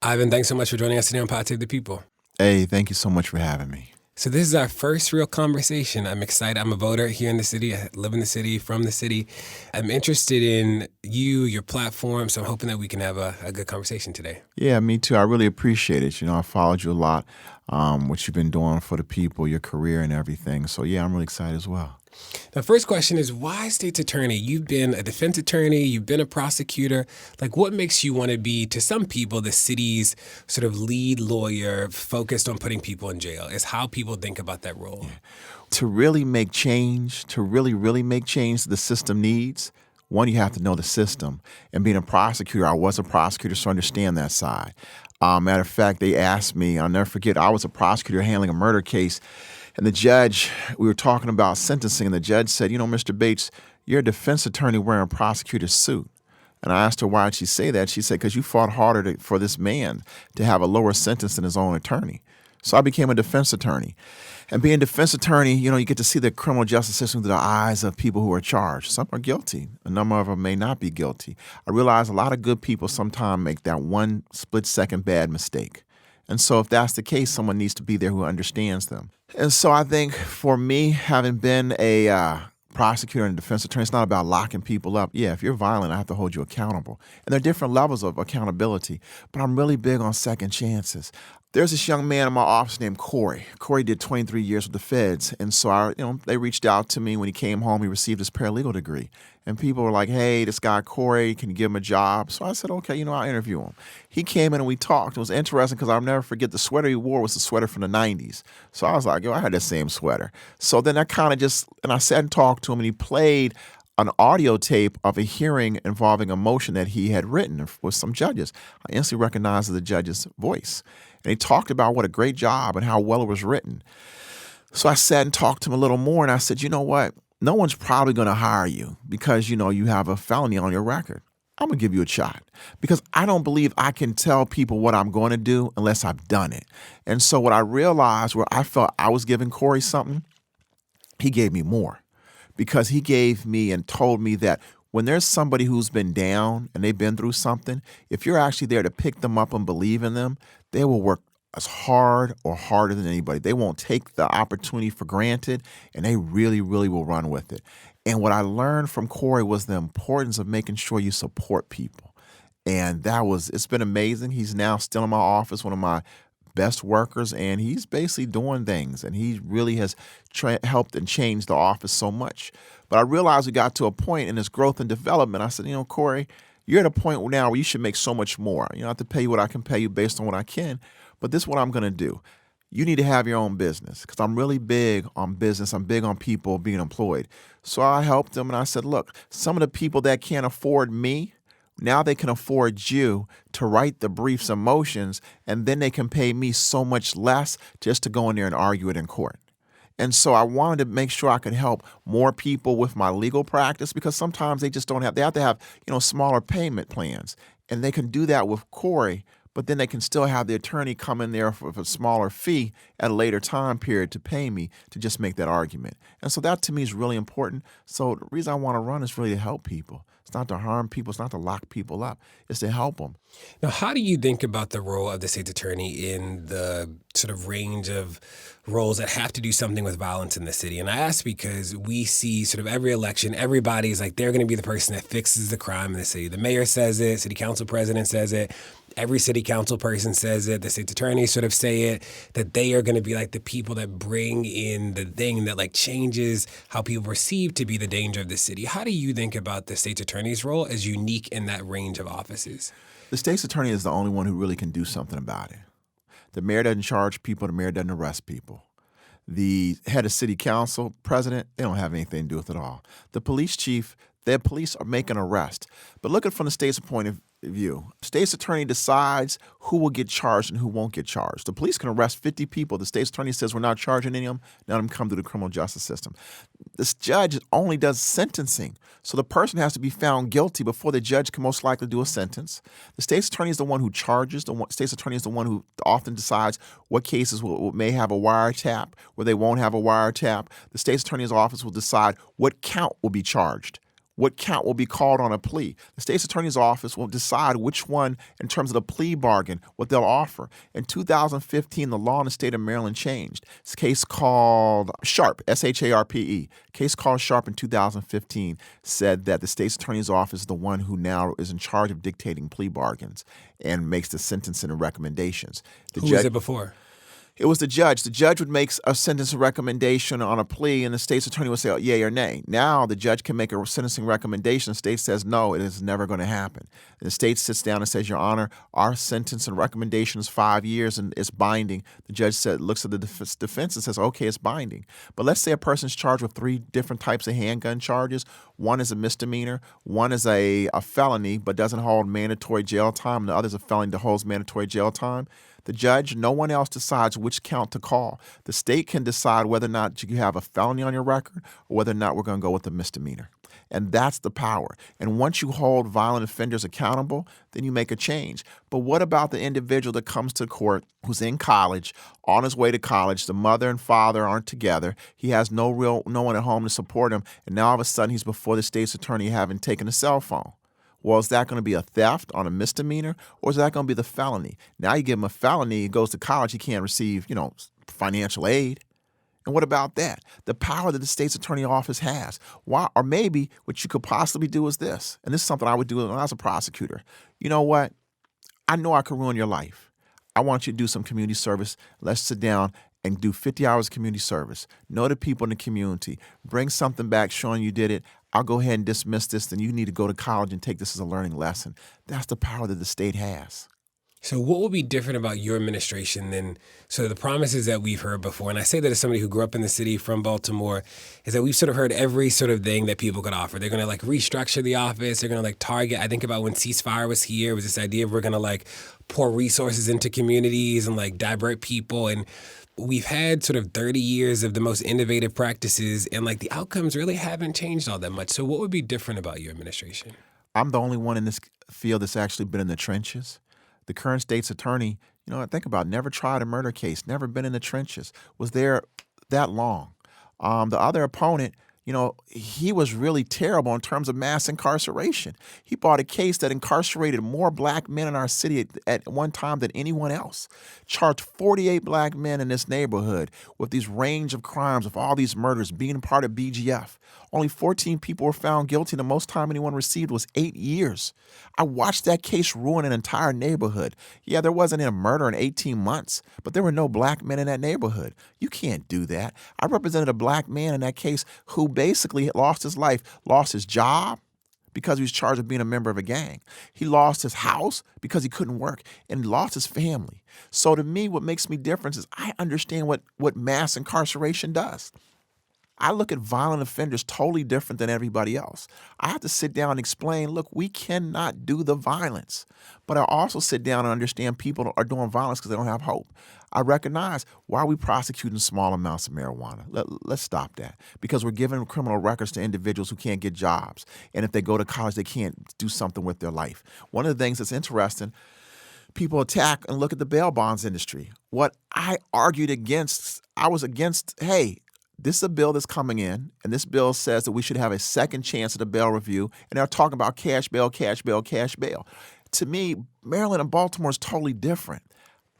Ivan, thanks so much for joining us today on Pod Save the People. Hey, thank you so much for having me. So this is our first real conversation. I'm excited. I'm a voter here in the city. I live in the city, from the city. I'm interested in you, your platform, so I'm hoping that we can have a good conversation today. Yeah, me too. I really appreciate it. I followed you a lot, what you've been doing for the people, your career and everything. So, yeah, I'm really excited as well. The first question is, why state's attorney? You've been a defense attorney, you've been a prosecutor. Like, what makes you want to be, to some people, the city's sort of lead lawyer focused on putting people in jail? Is how people think about that role. Yeah. To really make change, to really make change the system needs, one, you have to know the system. And being a prosecutor, I was a prosecutor, so I understand that side. Matter of fact, they asked me, I'll never forget, I was a prosecutor handling a murder case. And the judge, we were talking about sentencing, and the judge said, Mr. Bates, you're a defense attorney wearing a prosecutor's suit. And I asked her, why did she say that? She said, because you fought harder for this man to have a lower sentence than his own attorney. So I became a defense attorney. And being a defense attorney, you get to see the criminal justice system through the eyes of people who are charged. Some are guilty. A number of them may not be guilty. I realize a lot of good people sometimes make that one split-second bad mistake. And so if that's the case, someone needs to be there who understands them. And so I think for me, having been a prosecutor and defense attorney, it's not about locking people up. Yeah, if you're violent, I have to hold you accountable. And there are different levels of accountability, but I'm really big on second chances. There's this young man in my office named Corey. Corey did 23 years with the feds. And so they reached out to me when he came home. He received his paralegal degree. And people were like, hey, this guy Corey, can you give him a job? So I said, okay, I'll interview him. He came in and we talked. It was interesting because I'll never forget the sweater he wore was the sweater from the 90s. So I was like, I had the same sweater. So then I and I sat and talked to him, and he played an audio tape of a hearing involving a motion that he had written with some judges. I instantly recognized the judge's voice. And he talked about what a great job and how well it was written. So I sat and talked to him a little more, and I said, you know what? No one's probably going to hire you because, you have a felony on your record. I'm going to give you a shot because I don't believe I can tell people what I'm going to do unless I've done it. And so what I realized, where I felt I was giving Corey something, he gave me more, because he gave me and told me that when there's somebody who's been down and they've been through something, if you're actually there to pick them up and believe in them, they will work as hard or harder than anybody. They won't take the opportunity for granted, and they really, really will run with it. And what I learned from Corey was the importance of making sure you support people. And it's been amazing. He's now still in my office, one of my best workers, and he's basically doing things, and he really has helped and changed the office so much. But I realized we got to a point in his growth and development. I said, Corey, you're at a point now where you should make so much more. I have to pay you what I can pay you based on what I can, but this is what I'm going to do. You need to have your own business, because I'm really big on business. I'm big on people being employed. So I helped him, and I said, look, some of the people that can't afford me, now they can afford you to write the briefs and motions, and then they can pay me so much less just to go in there and argue it in court. And so I wanted to make sure I could help more people with my legal practice, because sometimes they have to have, smaller payment plans. And they can do that with Corey, but then they can still have the attorney come in there for a smaller fee at a later time period to pay me to just make that argument. And so that to me is really important. So the reason I want to run is really to help people. It's not to harm people. It's not to lock people up. It's to help them. Now, how do you think about the role of the state's attorney in the sort of range of roles that have to do something with violence in the city? And I ask because we see sort of every election, everybody's like, they're going to be the person that fixes the crime in the city. The mayor says it, city council president says it, every city council person says it, the state's attorneys sort of say it, that they are going to be like the people that bring in the thing that like changes how people perceive to be the danger of the city. How do you think about the state's attorney's role as unique in that range of offices? The state's attorney is the only one who really can do something about it. The mayor doesn't charge people. The mayor doesn't arrest people. The head of city council, president, they don't have anything to do with it all. The police chief, their police are making an arrest. But look at it from the state's point of view. State's attorney decides who will get charged and who won't get charged. The police can arrest 50 people. The state's attorney says we're not charging any of them. None of them come through the criminal justice system. This judge only does sentencing. So the person has to be found guilty before the judge can most likely do a sentence. The state's attorney is the one who charges. The state's attorney is the one who often decides what cases may have a wiretap, where they won't have a wiretap. The state's attorney's office will decide what count will be charged, what count will be called on a plea. The state's attorney's office will decide which one, in terms of the plea bargain, what they'll offer. In 2015, the law in the state of Maryland changed. It's a case called Sharp, Sharpe. Case called Sharp in 2015 said that the state's attorney's office is the one who now is in charge of dictating plea bargains and makes the sentencing and recommendations. Who was it before? It was the judge. The judge would make a sentencing recommendation on a plea, and the state's attorney would say, yay or nay. Now the judge can make a sentencing recommendation. The state says, no, it is never going to happen. And the state sits down and says, Your Honor, our sentence and recommendation is 5 years and it's binding. The judge looks at the defense and says, okay, it's binding. But let's say a person's charged with 3 different types of handgun charges. One is a misdemeanor. One is a felony but doesn't hold mandatory jail time. And the other is a felony that holds mandatory jail time. The judge, no one else decides which count to call. The state can decide whether or not you have a felony on your record or whether or not we're going to go with a misdemeanor. And that's the power. And once you hold violent offenders accountable, then you make a change. But what about the individual that comes to court who's in college, on his way to college, the mother and father aren't together, he has no one at home to support him, and now all of a sudden he's before the state's attorney having taken a cell phone? Well, is that going to be a theft on a misdemeanor, or is that going to be the felony? Now you give him a felony, he goes to college, he can't receive, financial aid. And what about that? The power that the state's attorney office has. Why? Or maybe what you could possibly do is this, and this is something I would do when I was a prosecutor. You know what? I know I could ruin your life. I want you to do some community service. Let's sit down and do 50 hours of community service. Know the people in the community. Bring something back showing you did it. I'll go ahead and dismiss this. Then you need to go to college and take this as a learning lesson. That's the power that the state has. So what will be different about your administration than the promises that we've heard before? And I say that as somebody who grew up in the city from Baltimore, is that we've sort of heard every sort of thing that people could offer. They're going to restructure the office. They're going to target. I think about when ceasefire was here, it was this idea of we're going to pour resources into communities and divert people. And we've had sort of 30 years of the most innovative practices, and the outcomes really haven't changed all that much. So what would be different about your administration? I'm the only one in this field that's actually been in the trenches. The current state's attorney, think about it, never tried a murder case, never been in the trenches, was there that long. The other opponent, he was really terrible in terms of mass incarceration. He brought a case that incarcerated more black men in our city at one time than anyone else. Charged 48 black men in this neighborhood with these range of crimes, of all these murders, being part of BGF. Only 14 people were found guilty. The most time anyone received was 8 years. I watched that case ruin an entire neighborhood. Yeah, there wasn't a murder in 18 months, but there were no black men in that neighborhood. You can't do that. I represented a black man in that case who basically lost his life, lost his job because he was charged with being a member of a gang. He lost his house because he couldn't work, and lost his family. So to me, what makes me different is I understand what mass incarceration does. I look at violent offenders totally different than everybody else. I have to sit down and explain, look, we cannot do the violence. But I also sit down and understand people are doing violence because they don't have hope. I recognize, why are we prosecuting small amounts of marijuana? Let's stop that. Because we're giving criminal records to individuals who can't get jobs. And if they go to college, they can't do something with their life. One of the things that's interesting, people attack and look at the bail bonds industry. What I argued against, I was against, hey, this is a bill that's coming in, and this bill says that we should have a second chance at a bail review, and they're talking about cash bail, cash bail, cash bail. To me, Maryland and Baltimore is totally different.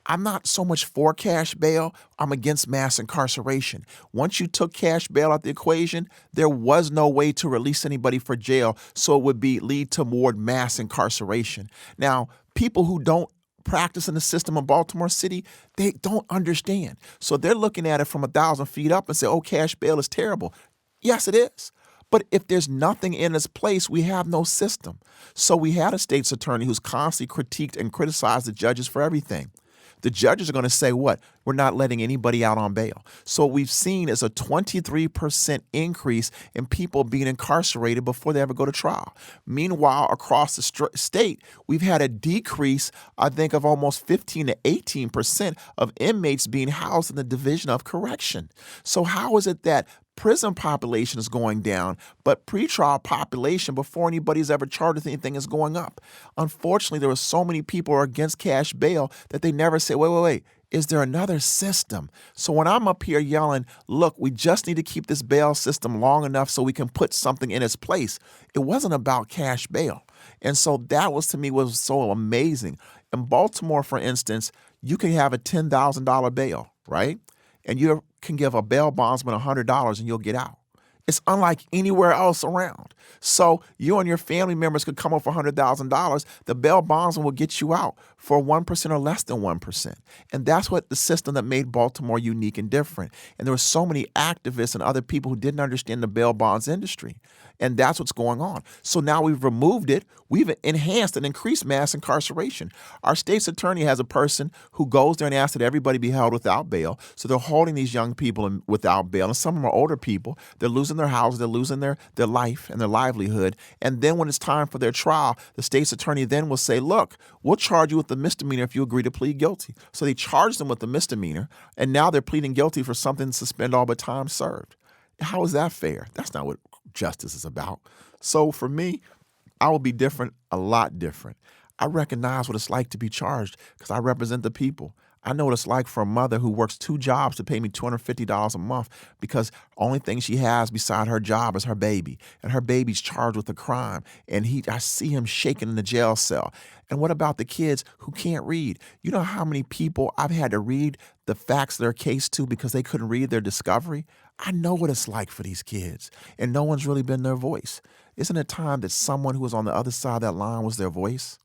I'm not so much for cash bail. I'm against mass incarceration. Once you took cash bail out the equation, there was no way to release anybody for jail, so it would lead toward mass incarceration. Now, people who don't practice in the system of Baltimore City, they don't understand. So they're looking at it from 1,000 feet up and say, oh, cash bail is terrible. Yes, it is. But if there's nothing in its place, we have no system. So we had a state's attorney who's constantly critiqued and criticized the judges for everything. The judges are going to say, what? We're not letting anybody out on bail. So what we've seen is a 23% increase in people being incarcerated before they ever go to trial. Meanwhile, across the state, we've had a decrease, I think, of almost 15 to 18% of inmates being housed in the Division of Correction. So how is it that prison population is going down, but pretrial population before anybody's ever charged with anything is going up? Unfortunately, there were so many people who are against cash bail that they never say, wait. Is there another system? So when I'm up here yelling, look, we just need to keep this bail system long enough so we can put something in its place, it wasn't about cash bail. And so that was, to me, was so amazing. In Baltimore, for instance, you can have a $10,000 bail, right? And you can give a bail bondsman $100 and you'll get out. It's unlike anywhere else around. So you and your family members could come up for $100,000. The bail bondsman will get you out for 1% or less than 1%. And that's what the system that made Baltimore unique and different. And there were so many activists and other people who didn't understand the bail bonds industry. And that's what's going on. So now we've removed it. We've enhanced and increased mass incarceration. Our state's attorney has a person who goes there and asks that everybody be held without bail. So they're holding these young people without bail. And some of them are older people. They're losing their houses. They're losing their life and their livelihood. And then when it's time for their trial, the state's attorney then will say, look, we'll charge you with the misdemeanor if you agree to plead guilty. So they charged them with the misdemeanor, and now they're pleading guilty for something suspend all but time served. How is that fair? That's not what justice is about. So for me, I will be different, a lot different. I recognize what it's like to be charged because I represent the people. I know what it's like for a mother who works 2 jobs to pay me $250 a month because the only thing she has beside her job is her baby. And her baby's charged with a crime. And I see him shaking in the jail cell. And what about the kids who can't read? You know how many people I've had to read the facts of their case to because they couldn't read their discovery? I know what it's like for these kids. And no one's really been their voice. Isn't it time that someone who was on the other side of that line was their voice?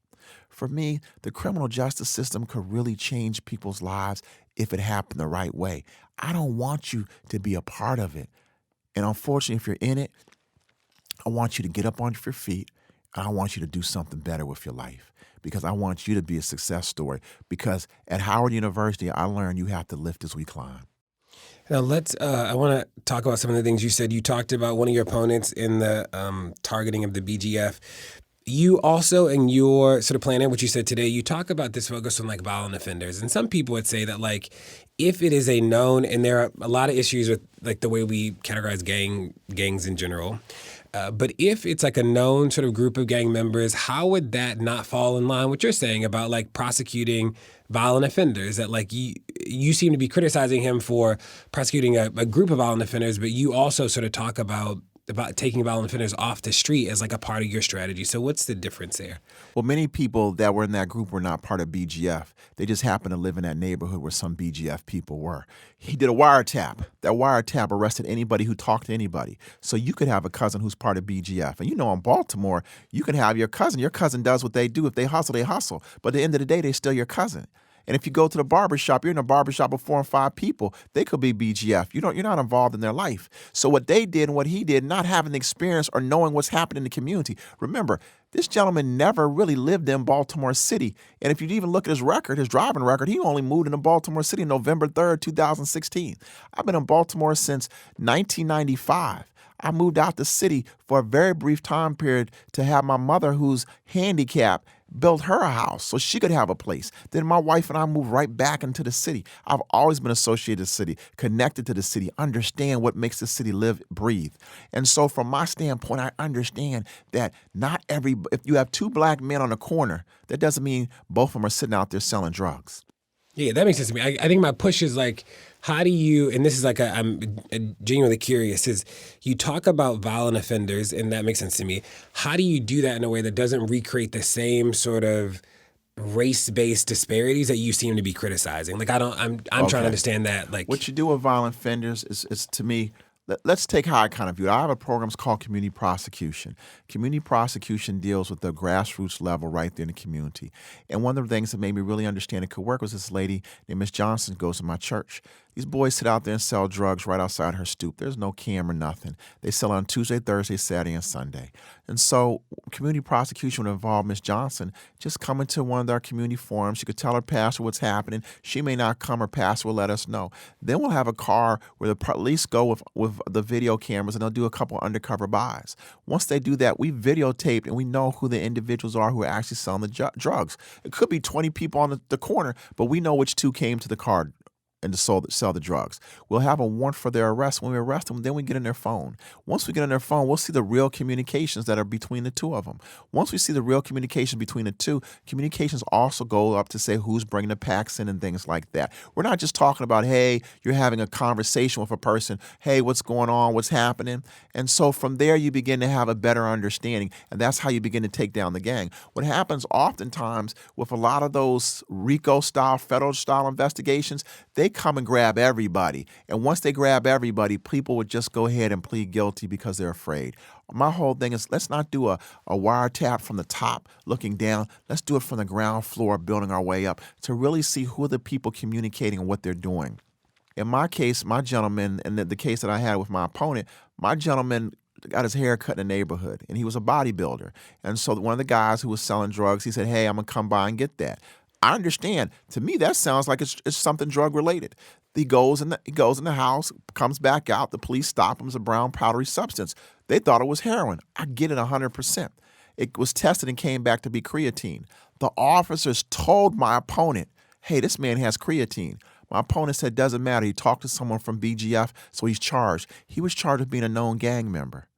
For me, the criminal justice system could really change people's lives if it happened the right way. I don't want you to be a part of it. And unfortunately, if you're in it, I want you to get up on your feet and I want you to do something better with your life because I want you to be a success story. Because at Howard University, I learned you have to lift as we climb. Now I want to talk about some of the things you said. You talked about one of your opponents in the targeting of the BGF. You also, in your sort of plan, what you said today, you talk about this focus on like violent offenders. And some people would say that like, if it is a known, and there are a lot of issues with like the way we categorize gangs in general, but if it's like a known sort of group of gang members, how would that not fall in line with what you're saying about like prosecuting violent offenders? That like you seem to be criticizing him for prosecuting a group of violent offenders, but you also sort of talk about taking violent offenders off the street as like a part of your strategy. So what's the difference there? Well, many people that were in that group were not part of BGF. They just happened to live in that neighborhood where some BGF people were. He did a wiretap. That wiretap arrested anybody who talked to anybody. So you could have a cousin who's part of BGF. And you know, in Baltimore, you can have your cousin. Your cousin does what they do. If they hustle, they hustle. But at the end of the day, they're still your cousin. And if you go to the barbershop, you're in a barbershop with 4 and 5 people. They could be BGF. You're not involved in their life. So what they did and what he did, not having the experience or knowing what's happening in the community. Remember, this gentleman never really lived in Baltimore City. And if you even look at his record, his driving record, he only moved into Baltimore City November 3rd, 2016. I've been in Baltimore since 1995. I moved out the city for a very brief time period to have my mother, who's handicapped, built her a house so she could have a place. Then my wife and I moved right back into the city. I've always been associated with the city, connected to the city, understand what makes the city live, breathe. And so from my standpoint, I understand that if you have 2 black men on a corner, that doesn't mean both of them are sitting out there selling drugs. Yeah, that makes sense to me. I think my push is like, how do you, and this is like, I'm genuinely curious, is you talk about violent offenders, and that makes sense to me. How do you do that in a way that doesn't recreate the same sort of race-based disparities that you seem to be criticizing? Like, I'm trying to understand that. Like, what you do with violent offenders is to me, let's take how I kind of view it. I have a program called community prosecution. Community prosecution deals with the grassroots level right there in the community. And one of the things that made me really understand it could work was this lady named Miss Johnson goes to my church. These boys sit out there and sell drugs right outside her stoop. There's no camera, nothing. They sell on Tuesday, Thursday, Saturday, and Sunday. And so community prosecution would involve Miss Johnson just coming to one of our community forums. She could tell her pastor what's happening. She may not come. Her pastor will let us know. Then we'll have a car where the police go with the video cameras, and they'll do a couple undercover buys. Once they do that, we videotape and we know who the individuals are who are actually selling the drugs. It could be 20 people on the corner, but we know which 2 came to the car and to sell the drugs. We'll have a warrant for their arrest. When we arrest them, then we get in their phone. Once we get in their phone, we'll see the real communications that are between the two of them. Once we see the real communication between the two, communications also go up to say who's bringing the packs in and things like that. We're not just talking about, hey, you're having a conversation with a person, hey, what's going on, what's happening? And so from there, you begin to have a better understanding, and that's how you begin to take down the gang. What happens oftentimes with a lot of those RICO-style, federal-style investigations, they come and grab everybody. And once they grab everybody, people would just go ahead and plead guilty because they're afraid. My whole thing is, let's not do a wiretap from the top looking down. Let's do it from the ground floor, building our way up to really see who are the people communicating and what they're doing. In my case, my gentleman, and the case that I had with my opponent, my gentleman got his hair cut in the neighborhood, and he was a bodybuilder. And so one of the guys who was selling drugs, he said, hey, I'm going to come by and get that. I understand. To me, that sounds like it's something drug-related. He goes in the house, comes back out. The police stop him. It's a brown powdery substance. They thought it was heroin. I get it 100%. It was tested and came back to be creatine. The officers told my opponent, hey, this man has creatine. My opponent said, doesn't matter. He talked to someone from BGF, so he's charged. He was charged with being a known gang member.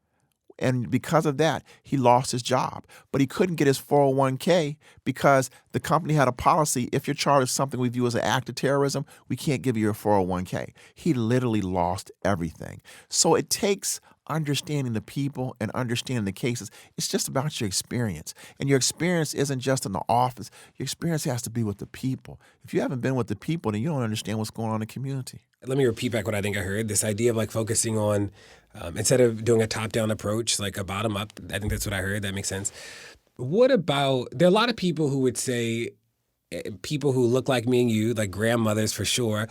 And because of that, he lost his job. But he couldn't get his 401k because the company had a policy, if you're charged with something we view as an act of terrorism, we can't give you your 401k. He literally lost everything. So it takes understanding the people and understanding the cases. It's just about your experience. And your experience isn't just in the office. Your experience has to be with the people. If you haven't been with the people, then you don't understand what's going on in the community. Let me repeat back what I think I heard. This idea of like focusing on, instead of doing a top-down approach, like a bottom-up, I think that's what I heard. That makes sense. What about, there are a lot of people who would say, people who look like me and you, like grandmothers for sure,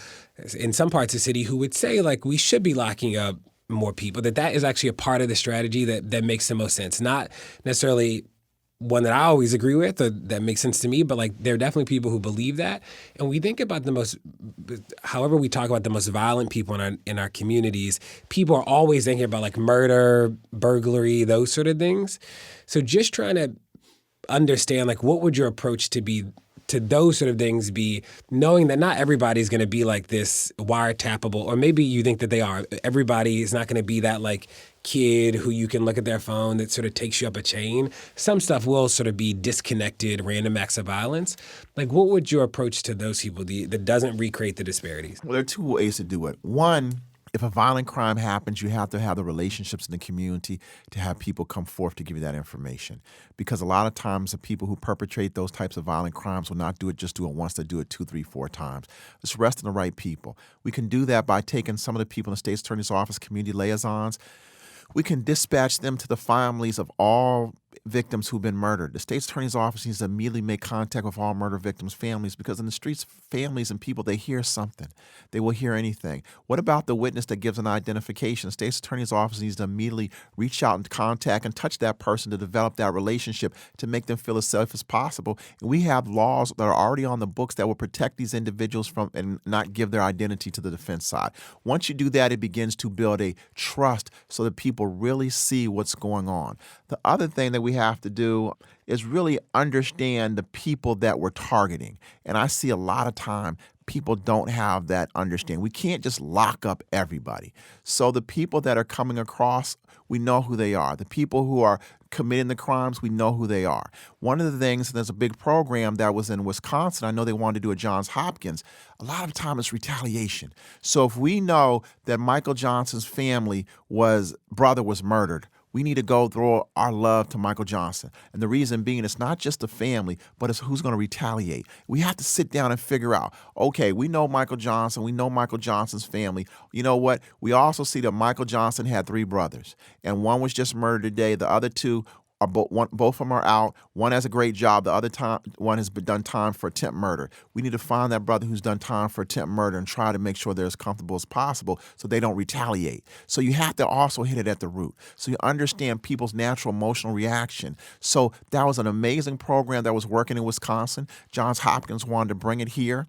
in some parts of the city, who would say like we should be locking up more people, that is actually a part of the strategy that makes the most sense. Not necessarily one that I always agree with or that makes sense to me, but like there are definitely people who believe that. And we think about however we talk about the most violent people in our communities, people are always thinking about like murder, burglary, those sort of things. So just trying to understand like what would your approach to those sort of things be, knowing that not everybody's going to be like this wiretappable, or maybe you think that they are. Everybody is not going to be that like kid who you can look at their phone that sort of takes you up a chain. Some stuff will sort of be disconnected, random acts of violence. Like what would your approach to those people be that doesn't recreate the disparities? Well, there are two ways to do it. One, if a violent crime happens, you have to have the relationships in the community to have people come forth to give you that information. Because a lot of times the people who perpetrate those types of violent crimes will not do it once, they do it 2, 3, 4 times. Just arresting the right people. We can do that by taking some of the people in the state's attorney's office, community liaisons. We can dispatch them to the families of all victims who've been murdered. The state's attorney's office needs to immediately make contact with all murder victims' families, because in the streets, families and people, they hear something. They will hear anything. What about the witness that gives an identification? The state's attorney's office needs to immediately reach out and contact and touch that person to develop that relationship to make them feel as safe as possible. And we have laws that are already on the books that will protect these individuals from and not give their identity to the defense side. Once you do that, it begins to build a trust so that people really see what's going on. The other thing that we have to do is really understand the people that we're targeting. And I see a lot of time people don't have that understanding. We can't just lock up everybody. So the people that are coming across, we know who they are. The people who are committing the crimes, we know who they are. One of the things, there's a big program that was in Wisconsin, I know they wanted to do at Johns Hopkins, a lot of time it's retaliation. So if we know that Michael Johnson's brother was murdered, we need to go throw our love to Michael Johnson. And the reason being, it's not just the family, but it's who's going to retaliate. We have to sit down and figure out, okay, we know Michael Johnson, we know Michael Johnson's family. You know what? We also see that Michael Johnson had 3 brothers, and one was just murdered today. The other 2 are both of them are out. One has a great job. The other one has been done time for attempt murder. We need to find that brother who's done time for attempt murder and try to make sure they're as comfortable as possible so they don't retaliate. So you have to also hit it at the root. So you understand people's natural emotional reaction. So that was an amazing program that was working in Wisconsin. Johns Hopkins wanted to bring it here.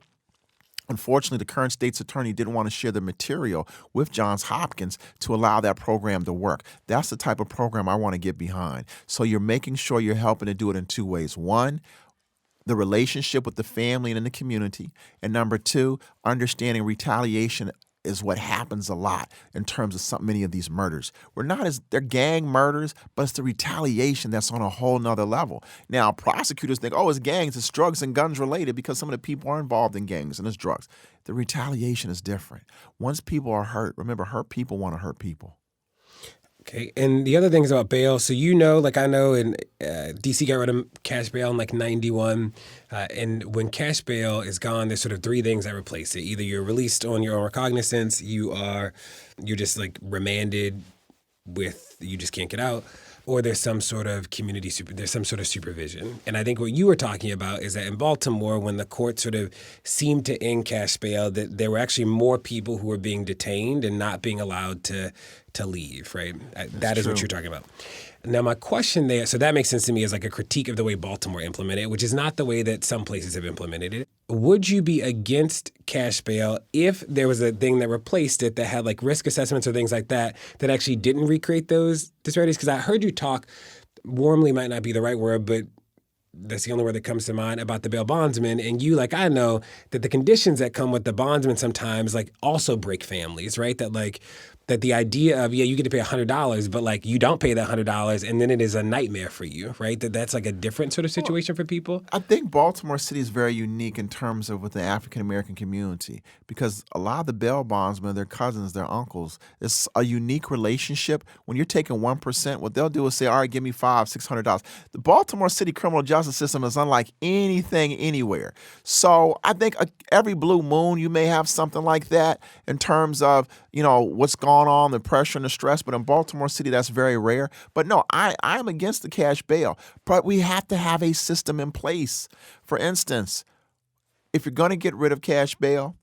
Unfortunately, the current state's attorney didn't want to share the material with Johns Hopkins to allow that program to work. That's the type of program I want to get behind. So you're making sure you're helping to do it in 2 ways. One, the relationship with the family and in the community. And number two, understanding retaliation is what happens a lot in terms of many of these murders. They're gang murders, but it's the retaliation that's on a whole nother level. Now, prosecutors think, oh, it's gangs, it's drugs and guns related because some of the people are involved in gangs and it's drugs. The retaliation is different. Once people are hurt, remember, hurt people want to hurt people. Okay, and the other thing is about bail. So I know in D.C. got rid of cash bail in 91, and when cash bail is gone, there's sort of three things that replace it. Either you're released on your own recognizance, you're just remanded you just can't get out, or there's some sort of there's some sort of supervision. And I think what you were talking about is that in Baltimore, when the court sort of seemed to end cash bail, that there were actually more people who were being detained and not being allowed to leave, right? That is what you're talking about. Now, my question there, so that makes sense to me as a critique of the way Baltimore implemented it, which is not the way that some places have implemented it. Would you be against cash bail if there was a thing that replaced it that had risk assessments or things like that actually didn't recreate those disparities? Because I heard you talk, warmly might not be the right word, but that's the only word that comes to mind, about the bail bondsman. And you, I know that the conditions that come with the bondsman sometimes also break families, right? That the idea of, you get to pay $100, but you don't pay that $100 and then it is a nightmare for you, right? That's a different sort of situation for people. I think Baltimore City is very unique in terms of with the African-American community because a lot of the bail bondsmen, their cousins, their uncles, it's a unique relationship. When you're taking 1%, what they'll do is say, all right, give me $500, $600. The Baltimore City criminal justice system is unlike anything anywhere. So I think every blue moon you may have something like that in terms of, what's going on, the pressure and the stress, but in Baltimore City, that's very rare. But no, I am against the cash bail, but we have to have a system in place. For instance, if you're going to get rid of cash bail,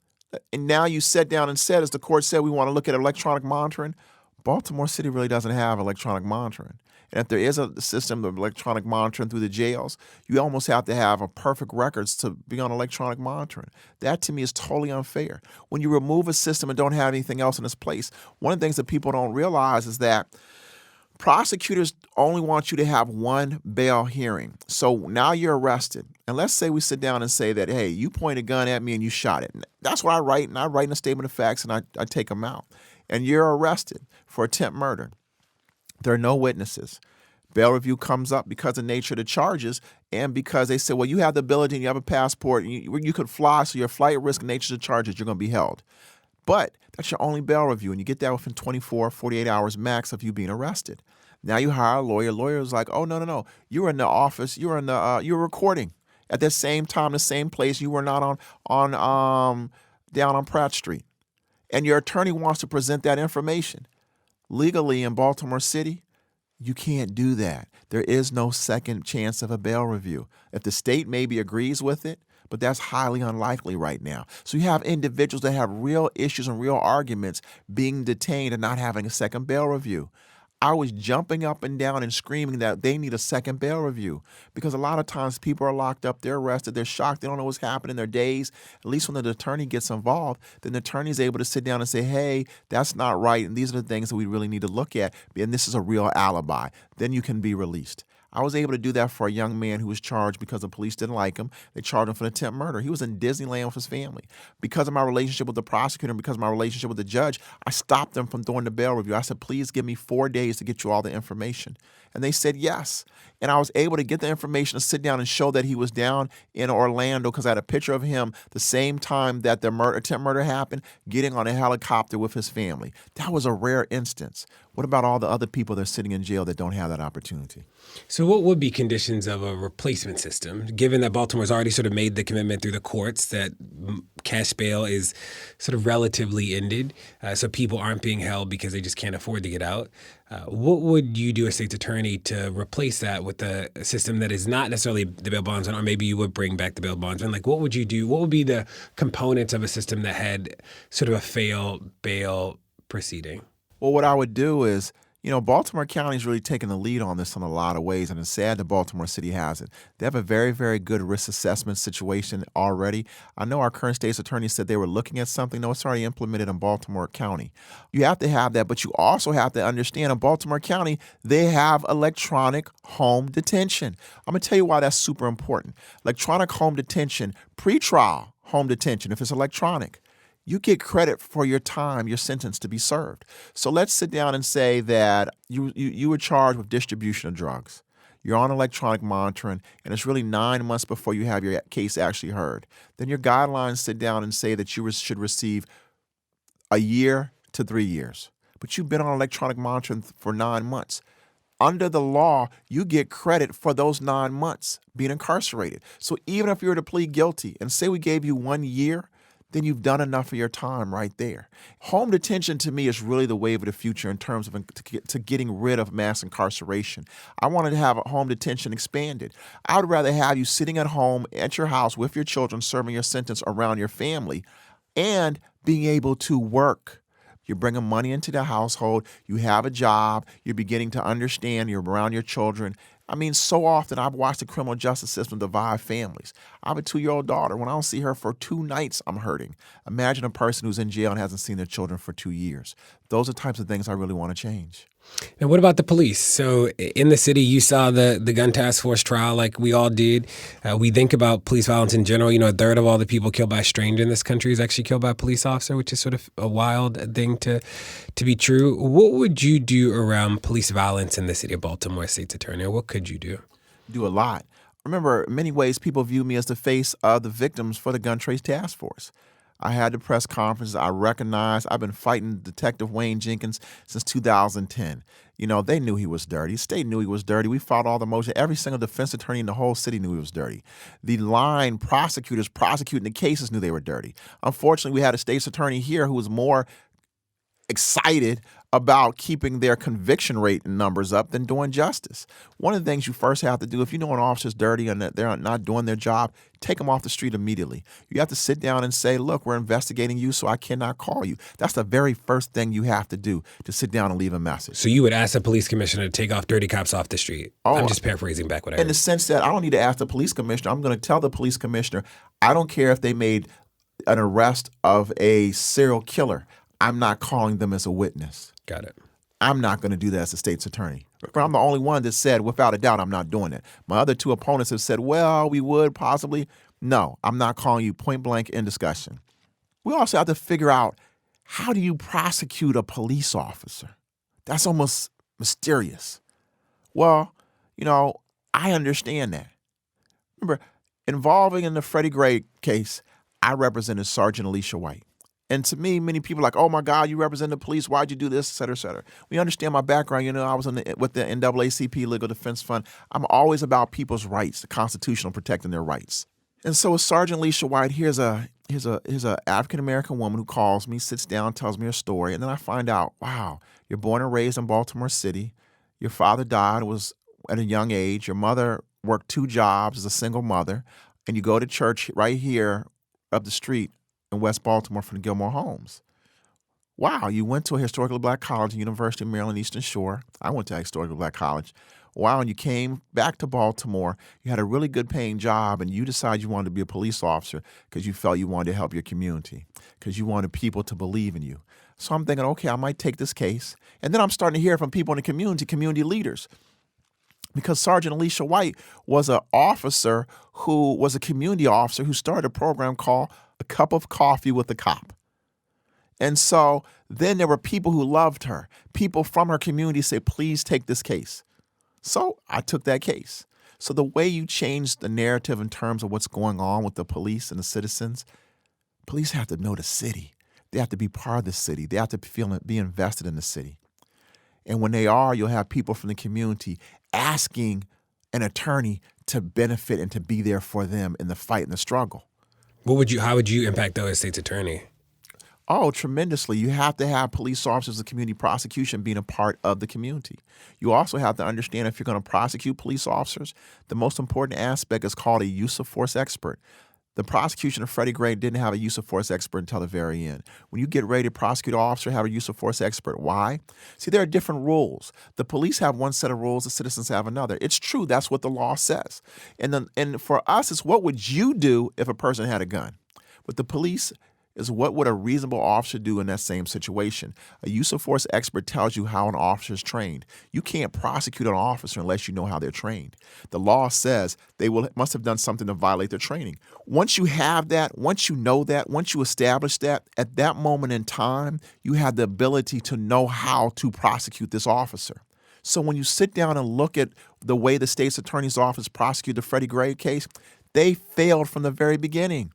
and now you sat down and said, as the court said, we want to look at electronic monitoring, Baltimore City really doesn't have electronic monitoring. And if there is a system of electronic monitoring through the jails, you almost have to have a perfect records to be on electronic monitoring. That, to me, is totally unfair. When you remove a system and don't have anything else in its place, one of the things that people don't realize is that prosecutors only want you to have one bail hearing. So now you're arrested. And let's say we sit down and say that, hey, you pointed a gun at me and you shot it. That's what I write, and I write in a statement of facts, and I take them out. And you're arrested for attempt murder. There are no witnesses. Bail review comes up because of the nature of the charges and because they say, well, you have the ability and you have a passport and you could fly, so your flight risk and nature of the charges, you're going to be held. But that's your only bail review, and you get that within 24, 48 hours max of you being arrested. Now you hire a lawyer. Lawyer is like, oh, no. You were in the office. You were you were recording at the same time, the same place. You were not on down on Pratt Street. And your attorney wants to present that information. Legally in Baltimore City, you can't do that. There is no second chance of a bail review. If the state maybe agrees with it, but that's highly unlikely right now. So you have individuals that have real issues and real arguments being detained and not having a second bail review. I was jumping up and down and screaming that they need a second bail review because a lot of times people are locked up, they're arrested, they're shocked, they don't know what's happening, they're dazed. At least when the attorney gets involved, then the attorney is able to sit down and say, hey, that's not right, and these are the things that we really need to look at, and this is a real alibi. Then you can be released. I was able to do that for a young man who was charged because the police didn't like him. They charged him for attempt murder. He was in Disneyland with his family. Because of my relationship with the prosecutor and because of my relationship with the judge, I stopped them from doing the bail review. I said, please give me 4 days to get you all the information. And they said yes. And I was able to get the information to sit down and show that he was down in Orlando because I had a picture of him the same time that the attempt murder happened, getting on a helicopter with his family. That was a rare instance. What about all the other people that are sitting in jail that don't have that opportunity? So what would be conditions of a replacement system, given that Baltimore's already sort of made the commitment through the courts that cash bail is sort of relatively ended, so people aren't being held because they just can't afford to get out? What would you do as state's attorney to replace that with a system that is not necessarily the bail bondsman, or maybe you would bring back the bail bondsman? What would you do? What would be the components of a system that had sort of a failed bail proceeding? Well, what I would do is, Baltimore County is really taking the lead on this in a lot of ways, and it's sad that Baltimore City hasn't. They have a very, very good risk assessment situation already. I know our current state's attorney said they were looking at something. No, it's already implemented in Baltimore County. You have to have that, but you also have to understand in Baltimore County, they have electronic home detention. I'm going to tell you why that's super important. Electronic home detention, pretrial home detention, if it's electronic, you get credit for your time, your sentence to be served. So let's sit down and say that you were charged with distribution of drugs. You're on electronic monitoring, and it's really 9 months before you have your case actually heard. Then your guidelines sit down and say that you should receive a year to 3 years. But you've been on electronic monitoring for 9 months. Under the law, you get credit for those 9 months being incarcerated. So even if you were to plead guilty and say we gave you 1 year, then you've done enough of your time right there. Home detention to me is really the wave of the future in terms of to getting rid of mass incarceration. I wanted to have home detention expanded. I would rather have you sitting at home at your house with your children serving your sentence around your family and being able to work. You're bringing money into the household. You have a job. You're beginning to understand. You're around your children. I mean, so often I've watched the criminal justice system divide families. I have a 2-year-old daughter. When I don't see her for 2 nights, I'm hurting. Imagine a person who's in jail and hasn't seen their children for 2 years. Those are types of things I really want to change. And what about the police? So in the city, you saw the gun task force trial like we all did. We think about police violence in general. A third of all the people killed by a stranger in this country is actually killed by a police officer, which is sort of a wild thing to be true. What would you do around police violence in the city of Baltimore, state's attorney? Or what could you do? Do a lot. Remember, in many ways, people view me as the face of the victims for the gun trace task force. I had the press conferences. I recognized I've been fighting Detective Wayne Jenkins since 2010. They knew he was dirty. State knew he was dirty. We fought all the motion. Every single defense attorney in the whole city knew he was dirty. The line prosecutors prosecuting the cases knew they were dirty. Unfortunately, we had a state's attorney here who was more excited about keeping their conviction rate numbers up than doing justice. One of the things you first have to do, if you know an officer's dirty and that they're not doing their job, take them off the street immediately. You have to sit down and say, look, we're investigating you, so I cannot call you. That's the very first thing you have to do, to sit down and leave a message. So you would ask the police commissioner to take off dirty cops off the street? I'm just paraphrasing back what I heard. In the sense that I don't need to ask the police commissioner. I'm going to tell the police commissioner, I don't care if they made an arrest of a serial killer. I'm not calling them as a witness. Got it. I'm not going to do that as a state's attorney. I'm the only one that said, without a doubt, I'm not doing it. My other 2 opponents have said, well, we would possibly. No, I'm not calling you point blank in discussion. We also have to figure out, how do you prosecute a police officer? That's almost mysterious. Well, I understand that. Remember, involving in the Freddie Gray case, I represented Sergeant Alicia White. And to me, many people are like, oh, my God, you represent the police. Why'd you do this, et cetera, et cetera. We understand my background. I was with the NAACP Legal Defense Fund. I'm always about people's rights, the Constitution, protecting their rights. And so with Sergeant Alicia White, here's a African-American woman who calls me, sits down, tells me her story. And then I find out, wow, you're born and raised in Baltimore City. Your father died, was at a young age. Your mother worked 2 jobs as a single mother. And you go to church right here up the street in West Baltimore from the Gilmore Homes. Wow, you went to a historically black college, University of Maryland Eastern Shore. I went to a historically black college. Wow, and you came back to Baltimore. You had a really good paying job, and you decided you wanted to be a police officer because you felt you wanted to help your community, because you wanted people to believe in you. So I'm thinking, okay, I might take this case. And then I'm starting to hear from people in the community leaders. Because Sergeant Alicia White was an officer who was a community officer who started a program called A Cup of Coffee with a Cop. And so then there were people who loved her. People from her community said, please take this case. So I took that case. So the way you change the narrative in terms of what's going on with the police and the citizens, police have to know the city. They have to be part of the city. They have to be invested in the city. And when they are, you'll have people from the community asking an attorney to benefit and to be there for them in the fight and the struggle. How would you impact the state's attorney? Oh, tremendously. You have to have police officers of community prosecution being a part of the community. You also have to understand, if you're going to prosecute police officers, the most important aspect is called a use of force expert. The prosecution of Freddie Gray didn't have a use of force expert until the very end. When you get ready to prosecute an officer, have a use of force expert. Why? See, there are different rules. The police have one set of rules, the citizens have another. It's true. That's what the law says. And for us, it's what would you do if a person had a gun? But the police is what would a reasonable officer do in that same situation. A use of force expert tells you how an officer is trained. You can't prosecute an officer unless you know how they're trained. The law says they must have done something to violate their training. Once you have that, once you know that, once you establish that, at that moment in time, you have the ability to know how to prosecute this officer. So when you sit down and look at the way the state's attorney's office prosecuted the Freddie Gray case, they failed from the very beginning.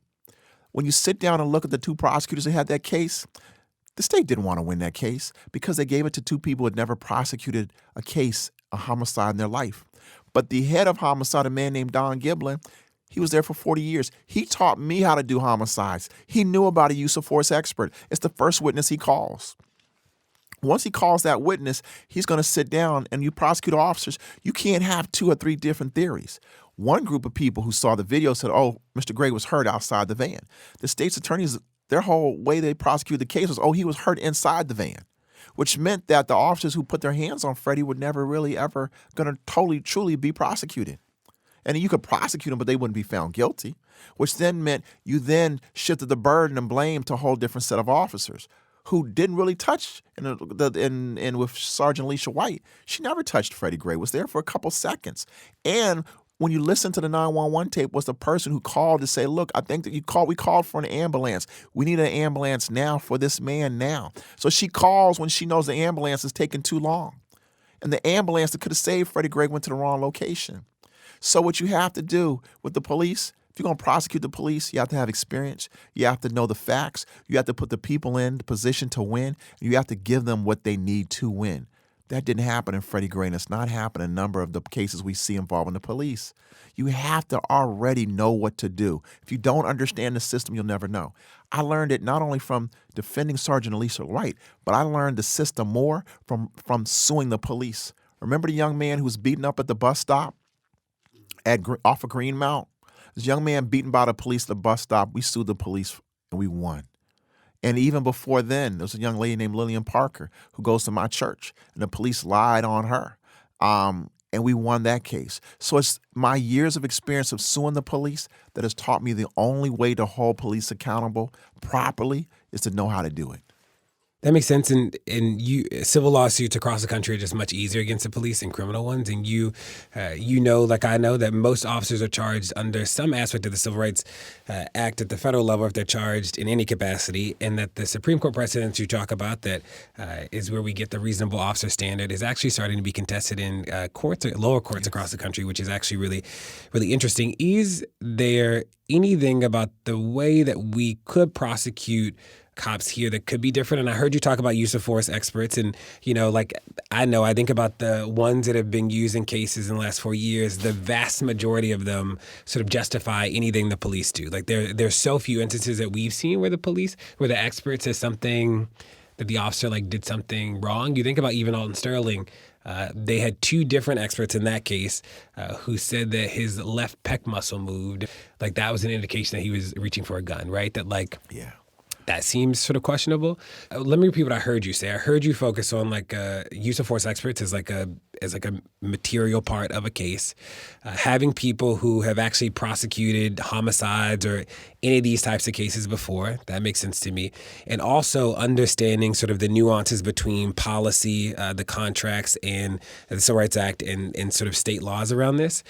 When you sit down and look at the two prosecutors that had that case, the state didn't want to win that case because they gave it to two people who had never prosecuted a homicide in their life. But the head of homicide, a man named Don Giblin, he was there for 40 years. He taught me how to do homicides. He knew about a use of force expert. It's the first witness he calls. Once he calls that witness, he's going to sit down, and you prosecute officers, you can't have 2 or 3 different theories. One group of people who saw the video said, oh, Mr. Gray was hurt outside the van. The state's attorneys, their whole way they prosecuted the case was, oh, he was hurt inside the van, which meant that the officers who put their hands on Freddie were never really ever going to totally, truly be prosecuted. And you could prosecute them, but they wouldn't be found guilty, which then meant you then shifted the burden and blame to a whole different set of officers who didn't really touch. And with Sergeant Alicia White, she never touched Freddie Gray, was there for a couple seconds. And when you listen to the 911 tape, was the person who called to say, look, I think that we called for an ambulance. We need an ambulance now for this man now. So she calls when she knows the ambulance is taking too long. And the ambulance that could have saved Freddie Gray went to the wrong location. So what you have to do with the police, if you're going to prosecute the police, you have to have experience. You have to know the facts. You have to put the people in the position to win. And you have to give them what they need to win. That didn't happen in Freddie Gray, and it's not happened in a number of the cases we see involving the police. You have to already know what to do. If you don't understand the system, you'll never know. I learned it not only from defending Sergeant Alicia White, but I learned the system more from suing the police. Remember the young man who was beaten up at the bus stop off of Greenmount? This young man beaten by the police at the bus stop. We sued the police, and we won. And even before then, there was a young lady named Lillian Parker who goes to my church, and the police lied on her. And we won that case. So it's my years of experience of suing the police that has taught me the only way to hold police accountable properly is to know how to do it. That makes sense. And civil lawsuits across the country are just much easier against the police than criminal ones. And you know, like I know, that most officers are charged under some aspect of the Civil Rights Act at the federal level if they're charged in any capacity. And that the Supreme Court precedents you talk about that is where we get the reasonable officer standard is actually starting to be contested in lower courts across the country, which is actually really, really interesting. Is there anything about the way that we could prosecute cops here that could be different? And I heard you talk about use of force experts, and I think about the ones that have been used in cases in the last 4 years. The vast majority of them sort of justify anything the police do. Like there's so few instances that we've seen where the expert says something that the officer did something wrong. You think about even Alton Sterling. They had 2 different experts in that case who said that his left pec muscle moved. Like that was an indication that he was reaching for a gun, right? Yeah. That seems sort of questionable. Let me repeat what I heard you say. I heard you focus on use of force experts as a material part of a case. Having people who have actually prosecuted homicides or any of these types of cases before, that makes sense to me. And also understanding sort of the nuances between policy, the contracts, and the Civil Rights Act and sort of state laws around this.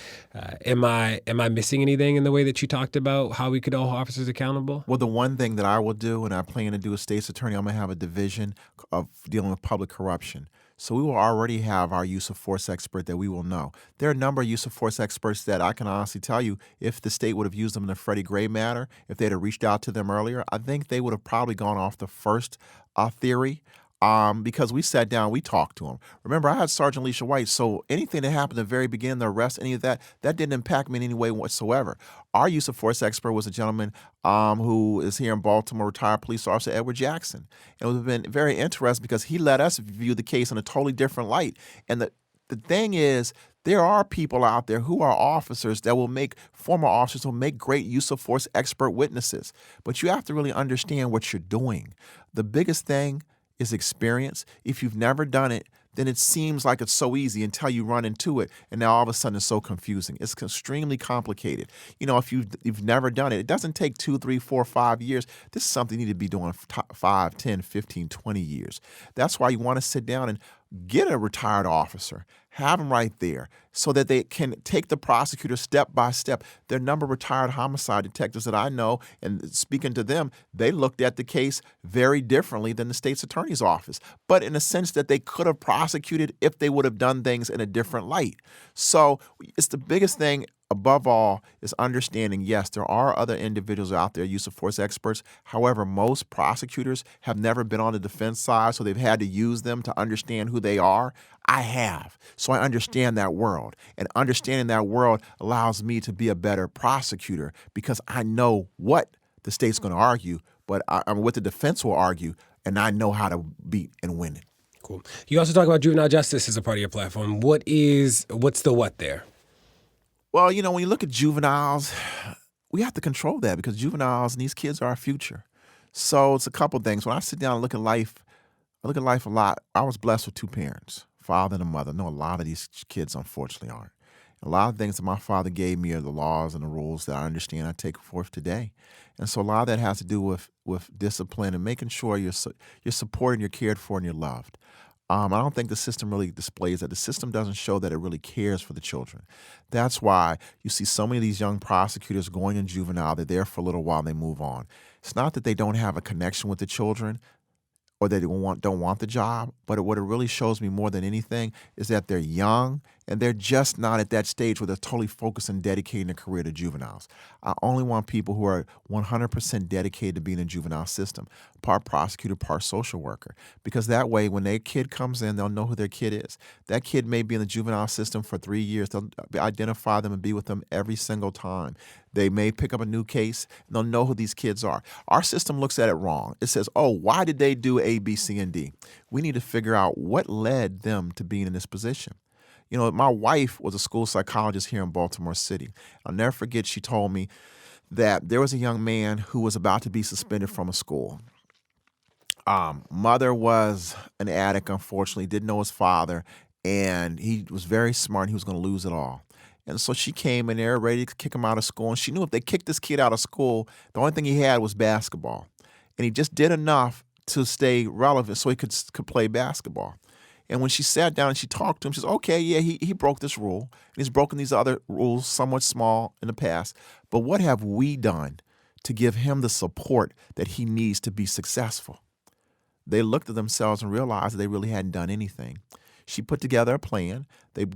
Am I missing anything in the way that you talked about how we could hold officers accountable? Well, the one thing that I will do, and I plan to do as state's attorney, I'm going to have a division of dealing with public corruption. So we will already have our use of force expert that we will know. There are a number of use of force experts that I can honestly tell you, if the state would have used them in the Freddie Gray matter, if they'd have reached out to them earlier, I think they would have probably gone off the first theory. Because we sat down, we talked to him. Remember, I had Sergeant Alicia White, so anything that happened at the very beginning, the arrest, any of that didn't impact me in any way whatsoever. Our use of force expert was a gentleman who is here in Baltimore, retired police officer Edward Jackson. And it would have been very interesting because he let us view the case in a totally different light. And the thing is, There are people out there who are officers that will make, former officers will make great use of force expert witnesses. But you have to really understand what you're doing. The biggest thing is experience. If you've never done it, then it seems like it's so easy until you run into it, and now all of a sudden it's so confusing. It's extremely complicated. If you've never done it, it doesn't take 2, 3, 4, 5 years. This is something you need to be doing 5, 10, 15, 20 years. That's why you want to sit down and get a retired officer, have them right there so that they can take the prosecutor step by step. There are a number of retired homicide detectives that I know, and speaking to them, they looked at the case very differently than the state's attorney's office, but in a sense that they could have prosecuted if they would have done things in a different light. So it's the biggest thing. Above all, is understanding, yes, there are other individuals out there, use of force experts. However, most prosecutors have never been on the defense side, so they've had to use them to understand who they are. I have. So I understand that world. And understanding that world allows me to be a better prosecutor because I know what the state's going to argue, but what the defense will argue, and I know how to beat and win it. Cool. You also talk about juvenile justice as a part of your platform. What's the what there? Well, when you look at juveniles, we have to control that because juveniles and these kids are our future. So it's a couple things. When I sit down and look at life, I look at life a lot. I was blessed with 2 parents, father and a mother. I know a lot of these kids, unfortunately, aren't. A lot of things that my father gave me are the laws and the rules that I understand I take forth today. And so a lot of that has to do with discipline and making sure you're supported, you're cared for, and you're loved. I don't think the system really displays that. The system doesn't show that it really cares for the children. That's why you see so many of these young prosecutors going in juvenile. They're there for a little while and they move on. It's not that they don't have a connection with the children or they don't want the job, but what it really shows me more than anything is that they're young and they're just not at that stage where they're totally focused and dedicating their career to juveniles. I only want people who are 100% dedicated to being in the juvenile system, part prosecutor, part social worker, because that way when their kid comes in, they'll know who their kid is. That kid may be in the juvenile system for 3 years. They'll identify them and be with them every single time. They may pick up a new case, and they'll know who these kids are. Our system looks at it wrong. It says, oh, why did they do A, B, C, and D? We need to figure out what led them to being in this position. My wife was a school psychologist here in Baltimore City. I'll never forget she told me that there was a young man who was about to be suspended from a school. Mother was an addict, unfortunately, didn't know his father, and he was very smart and he was going to lose it all. And so she came in there ready to kick him out of school. And she knew if they kicked this kid out of school, the only thing he had was basketball. And he just did enough to stay relevant so he could play basketball. And when she sat down and she talked to him, she said, okay, yeah, he broke this rule. And he's broken these other rules, somewhat small in the past. But what have we done to give him the support that he needs to be successful? They looked at themselves and realized that they really hadn't done anything. She put together a plan. It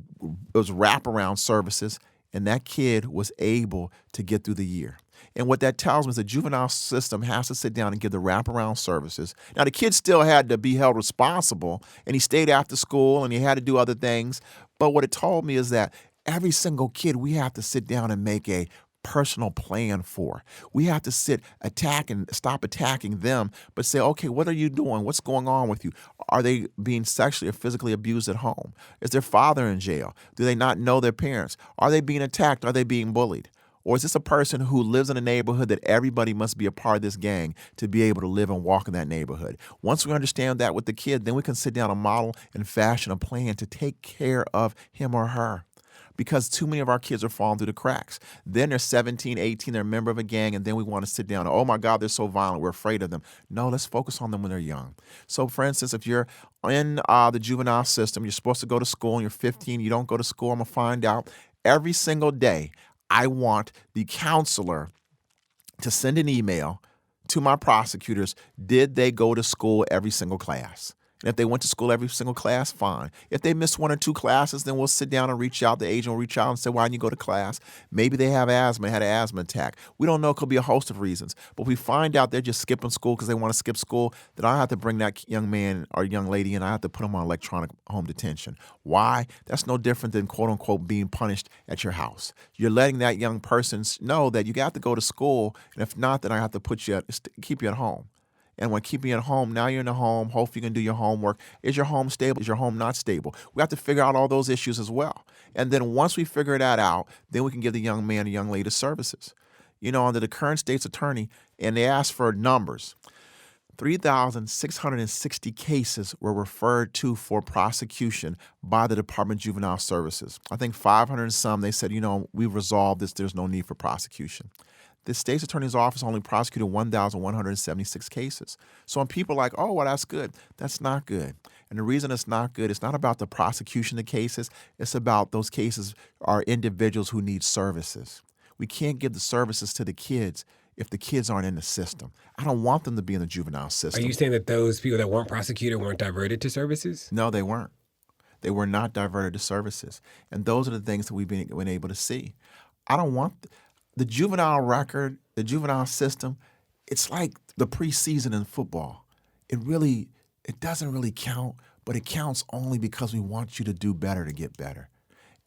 was wraparound services, and that kid was able to get through the year. And what that tells me is the juvenile system has to sit down and give the wraparound services. Now, the kid still had to be held responsible, and he stayed after school, and he had to do other things. But what it told me is that every single kid we have to sit down and make a personal plan for. We have to stop attacking them, but say, okay, what are you doing? What's going on with you? Are they being sexually or physically abused at home? Is their father in jail? Do they not know their parents? Are they being attacked? Are they being bullied? Or is this a person who lives in a neighborhood that everybody must be a part of this gang to be able to live and walk in that neighborhood? Once we understand that with the kid, then we can sit down and model and fashion a plan to take care of him or her. Because too many of our kids are falling through the cracks. Then they're 17, 18, they're a member of a gang, and then we want to sit down and, oh my God, they're so violent, we're afraid of them. No, let's focus on them when they're young. So for instance, if you're in the juvenile system, you're supposed to go to school, and you're 15, you don't go to school, I'm going to find out every single day. I want the counselor to send an email to my prosecutors. Did they go to school every single class? And if they went to school every single class, fine. If they missed 1 or 2 classes, then we'll sit down and reach out. The agent will reach out and say, why didn't you go to class? Maybe they have asthma, had an asthma attack. We don't know. It could be a host of reasons. But we find out they're just skipping school because they want to skip school, then I have to bring that young man or young lady in. I have to put them on electronic home detention. Why? That's no different than, quote unquote, being punished at your house. You're letting that young person know that you got to go to school, and if not, then I have to keep you at home. and when keeping you at home, now you're in the home, hopefully you can do your homework. Is your home stable? Is your home not stable? We have to figure out all those issues as well. And then once we figure that out, then we can give the young man or young lady the services. Under the current state's attorney, and they asked for numbers. 3,660 cases were referred to for prosecution by the Department of Juvenile Services. I think 500 and some, they said, we've resolved this, there's no need for prosecution. The state's attorney's office only prosecuted 1,176 cases. So when people are like, oh, well, that's good, that's not good. And the reason it's not good, it's not about the prosecution of cases, it's about those cases are individuals who need services. We can't give the services to the kids if the kids aren't in the system. I don't want them to be in the juvenile system. Are you saying that those people that weren't prosecuted weren't diverted to services? No, they weren't. They were not diverted to services. And those are the things that we've been able to see. I don't want the juvenile record, the juvenile system. It's like the preseason in football. It doesn't really count, but it counts only because we want you to do better to get better.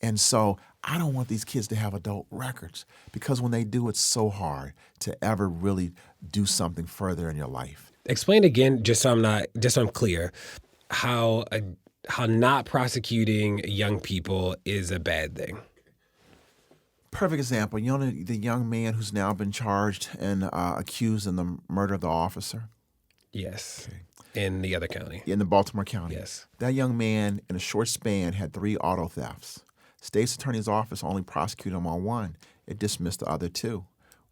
And so I don't want these kids to have adult records because when they do, it's so hard to ever really do something further in your life. Explain again, just so I'm clear, how not prosecuting young people is a bad thing. Perfect example. The young man who's now been charged and accused in the murder of the officer? Yes. Okay. In the other county. In the Baltimore County. Yes. That young man, in a short span, had 3 auto thefts. State's attorney's office only prosecuted him on 1. It dismissed the other 2.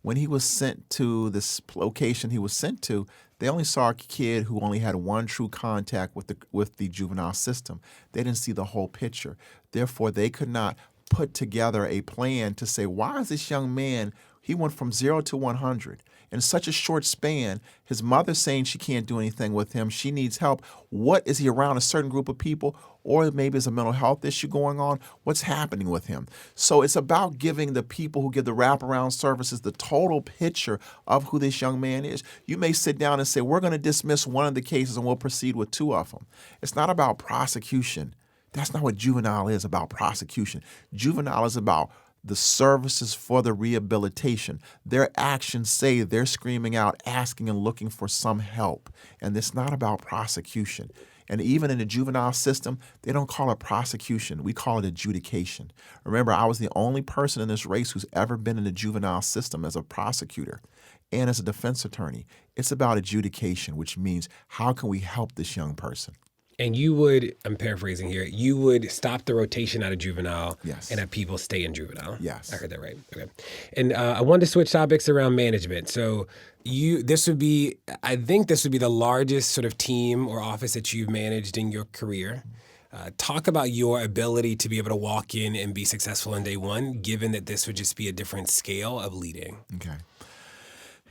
When he was sent to this location he was sent to, they only saw a kid who only had 1 true contact with the juvenile system. They didn't see the whole picture. Therefore, they could not put together a plan to say, why is this young man, he went from 0 to 100 in such a short span. His mother's saying she can't do anything with him. She needs help. What is he around a certain group of people? Or maybe there's a mental health issue going on. What's happening with him? So it's about giving the people who give the wraparound services the total picture of who this young man is. You may sit down and say, we're going to dismiss 1 of the cases and we'll proceed with 2 of them. It's not about prosecution. That's not what juvenile is about, prosecution. Juvenile is about the services for the rehabilitation. Their actions say they're screaming out, asking and looking for some help. And it's not about prosecution. And even in the juvenile system, they don't call it prosecution. We call it adjudication. Remember, I was the only person in this race who's ever been in the juvenile system as a prosecutor and as a defense attorney. It's about adjudication, which means how can we help this young person? And you would, I'm paraphrasing here, you would stop the rotation out of juvenile Yes. and have people stay in juvenile. Yes. I heard that right. Okay. And I wanted to switch topics around management. So I think this would be the largest sort of team or office that you've managed in your career. Talk about your ability to be able to walk in and be successful in day one, given that this would just be a different scale of leading. Okay.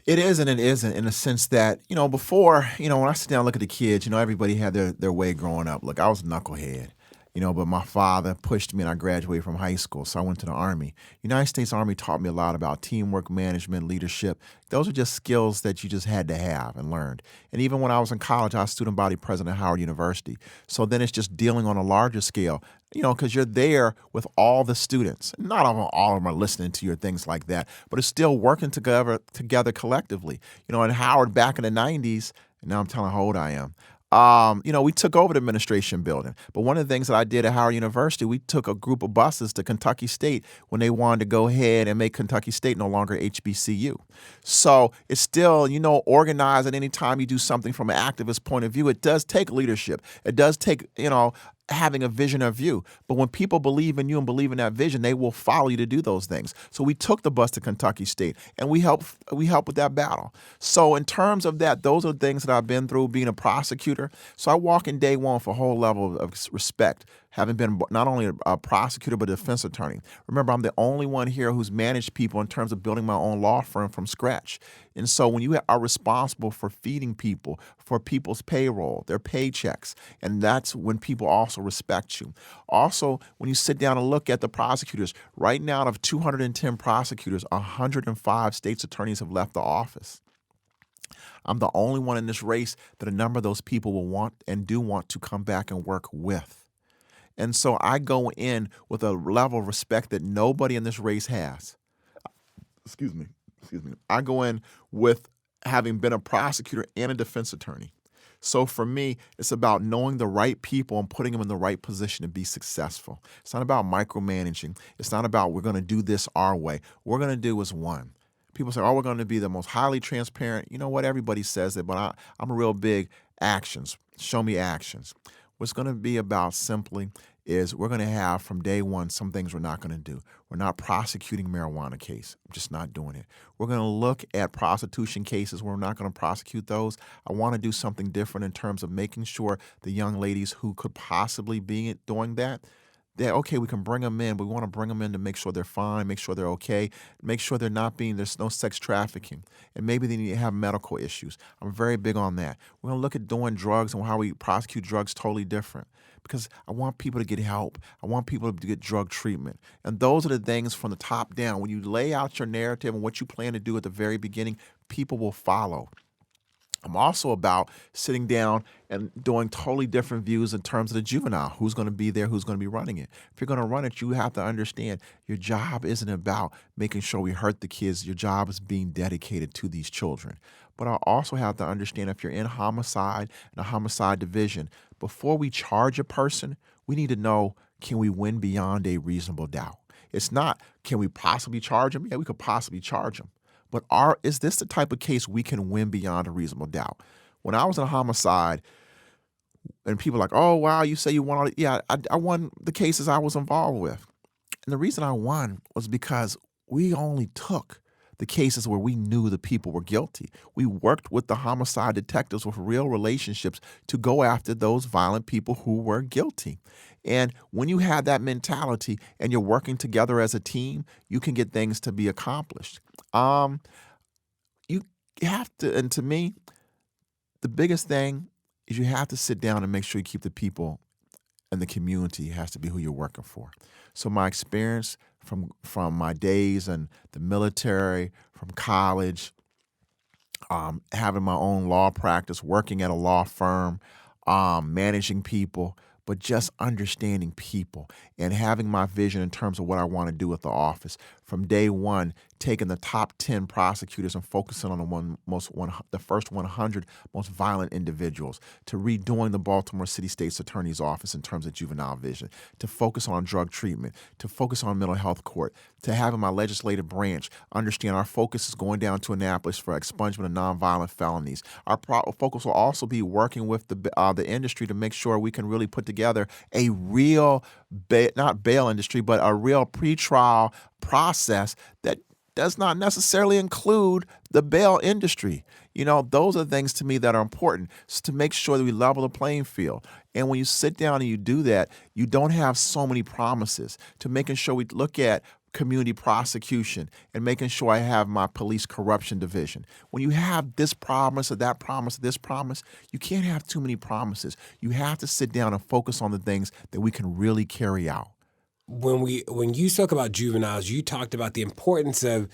It is and it isn't in the sense that, before, when I sit down and look at the kids, everybody had their way growing up. Look, I was a knucklehead, but my father pushed me and I graduated from high school, so I went to the Army. United States Army taught me a lot about teamwork, management, leadership. Those are just skills that you just had to have and learned. And even when I was in college, I was student body president at Howard University. So then it's just dealing on a larger scale, because you're there with all the students. Not all of them are listening to you or things like that, but it's still working together collectively. In Howard back in the 90s, and now I'm telling how old I am, we took over the administration building. But one of the things that I did at Howard University, we took a group of buses to Kentucky State when they wanted to go ahead and make Kentucky State no longer HBCU. So it's still, organized at any time you do something from an activist point of view. It does take leadership. It does take, having a vision or view. But when people believe in you and believe in that vision, they will follow you to do those things. So we took the bus to Kentucky State and we helped with that battle. So in terms of that, those are the things that I've been through being a prosecutor. So I walk in day one for a whole level of respect, having been not only a prosecutor, but a defense attorney. Remember, I'm the only one here who's managed people in terms of building my own law firm from scratch. And so when you are responsible for feeding people, for people's payroll, their paychecks, and that's when people also respect you. Also, when you sit down and look at the prosecutors, right now out of 210 prosecutors, 105 state's attorneys have left the office. I'm the only one in this race that a number of those people will want and do want to come back and work with. And so I go in with a level of respect that nobody in this race has. Excuse me. I go in with having been a prosecutor and a defense attorney. So for me, it's about knowing the right people and putting them in the right position to be successful. It's not about micromanaging. It's not about we're going to do this our way. What we're going to do is one. People say, oh, we're going to be the most highly transparent. You know what? Everybody says that, but I'm a real big actions. Show me actions. What's going to be about simply is we're going to have from day one some things we're not going to do. We're not prosecuting marijuana case. I'm just not doing it. We're going to look at prostitution cases where we're not going to prosecute those. I want to do something different in terms of making sure the young ladies who could possibly be doing that, okay, we can bring them in, but we want to bring them in to make sure they're fine, make sure they're okay, make sure there's no sex trafficking, and maybe they need to have medical issues. I'm very big on that. We're going to look at doing drugs and how we prosecute drugs totally different because I want people to get help. I want people to get drug treatment. And those are the things from the top down. When you lay out your narrative and what you plan to do at the very beginning, people will follow. I'm also about sitting down and doing totally different views in terms of the juvenile. Who's going to be there? Who's going to be running it? If you're going to run it, you have to understand your job isn't about making sure we hurt the kids. Your job is being dedicated to these children. But I also have to understand if you're in homicide and a homicide division, before we charge a person, we need to know, can we win beyond a reasonable doubt? It's not, can we possibly charge them? Yeah, we could possibly charge them. But is this the type of case we can win beyond a reasonable doubt? When I was in a homicide, and people are like, oh, wow, you say you won all the, yeah, I won the cases I was involved with. And the reason I won was because we only took the cases where we knew the people were guilty. We worked with the homicide detectives with real relationships to go after those violent people who were guilty. And when you have that mentality and you're working together as a team, you can get things to be accomplished. You have to, and to me, the biggest thing is you have to sit down and make sure you keep the people and the community has to be who you're working for. So my experience from my days in the military, from college, having my own law practice, working at a law firm, managing people, but just understanding people and having my vision in terms of what I want to do with the office. From day one, taking the top 10 prosecutors and focusing on the first 100 most violent individuals, to redoing the Baltimore City State's Attorney's Office in terms of juvenile vision, to focus on drug treatment, to focus on mental health court, to having my legislative branch understand our focus is going down to Annapolis for expungement of nonviolent felonies. Our focus will also be working with the industry to make sure we can really put together a real, not bail industry, but a real pretrial process that does not necessarily include the bail industry. You know, those are things to me that are important, to make sure that we level the playing field. And when you sit down and you do that, you don't have so many promises, to making sure we look at community prosecution and making sure I have my police corruption division. When you have this promise or that promise or this promise, you can't have too many promises. You have to sit down and focus on the things that we can really carry out. When you spoke about juveniles, you talked about the importance of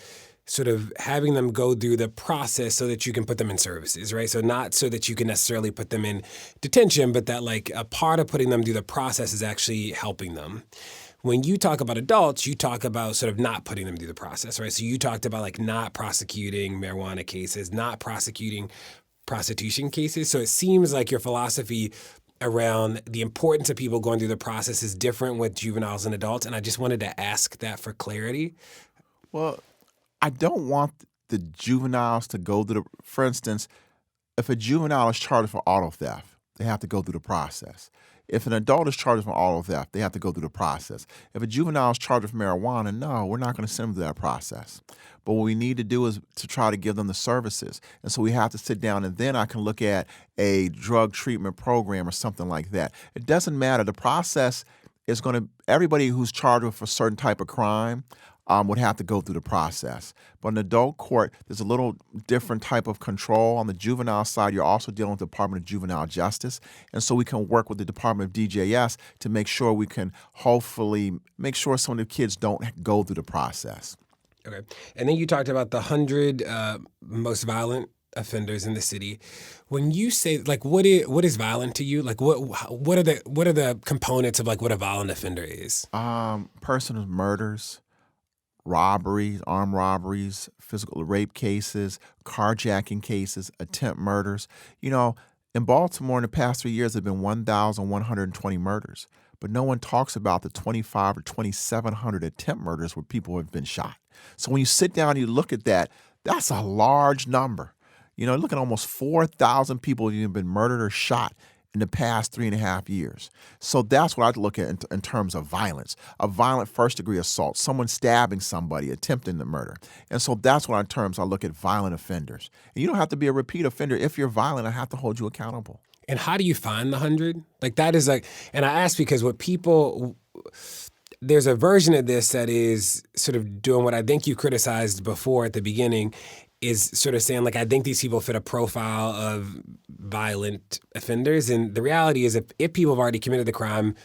sort of having them go through the process so that you can put them in services, right? So not so that you can necessarily put them in detention, but that like a part of putting them through the process is actually helping them. When you talk about adults, you talk about sort of not putting them through the process, right? So you talked about like not prosecuting marijuana cases, not prosecuting prostitution cases. So it seems like your philosophy around the importance of people going through the process is different with juveniles and adults. And I just wanted to ask that for clarity. Well, I don't want the juveniles to go through for instance, if a juvenile is charged for auto theft, they have to go through the process. If an adult is charged with auto theft, they have to go through the process. If a juvenile is charged with marijuana, no, we're not going to send them through that process. But what we need to do is to try to give them the services. And so we have to sit down, and then I can look at a drug treatment program or something like that. It doesn't matter. The process is going to, everybody who's charged with a certain type of crime would have to go through the process. But in adult court, there's a little different type of control. On the juvenile side, you're also dealing with the Department of Juvenile Justice. And so we can work with the Department of DJS to make sure we can hopefully make sure some of the kids don't go through the process. Okay. And then you talked about the 100 most violent offenders in the city. When you say, like, what is violent to you? Like, what are the components of like what a violent offender is? Person who murders, robberies, armed robberies, physical rape cases, carjacking cases, attempt murders. You know, in Baltimore in the past 3 years, there have been 1,120 murders, but no one talks about the 25 or 2,700 attempt murders where people have been shot. So when you sit down and you look at that, that's a large number. You know, look at almost 4,000 people who have been murdered or shot in the past 3.5 years. So that's what I look at in terms of violence, a violent first-degree assault, someone stabbing somebody, attempting to murder. And so that's what in terms I look at violent offenders. And you don't have to be a repeat offender. If you're violent, I have to hold you accountable. And how do you find the 100? Like that is like, and I ask because there's a version of this that is sort of doing what I think you criticized before at the beginning, is sort of saying, like, I think these people fit a profile of violent offenders. And the reality is if people have already committed the crime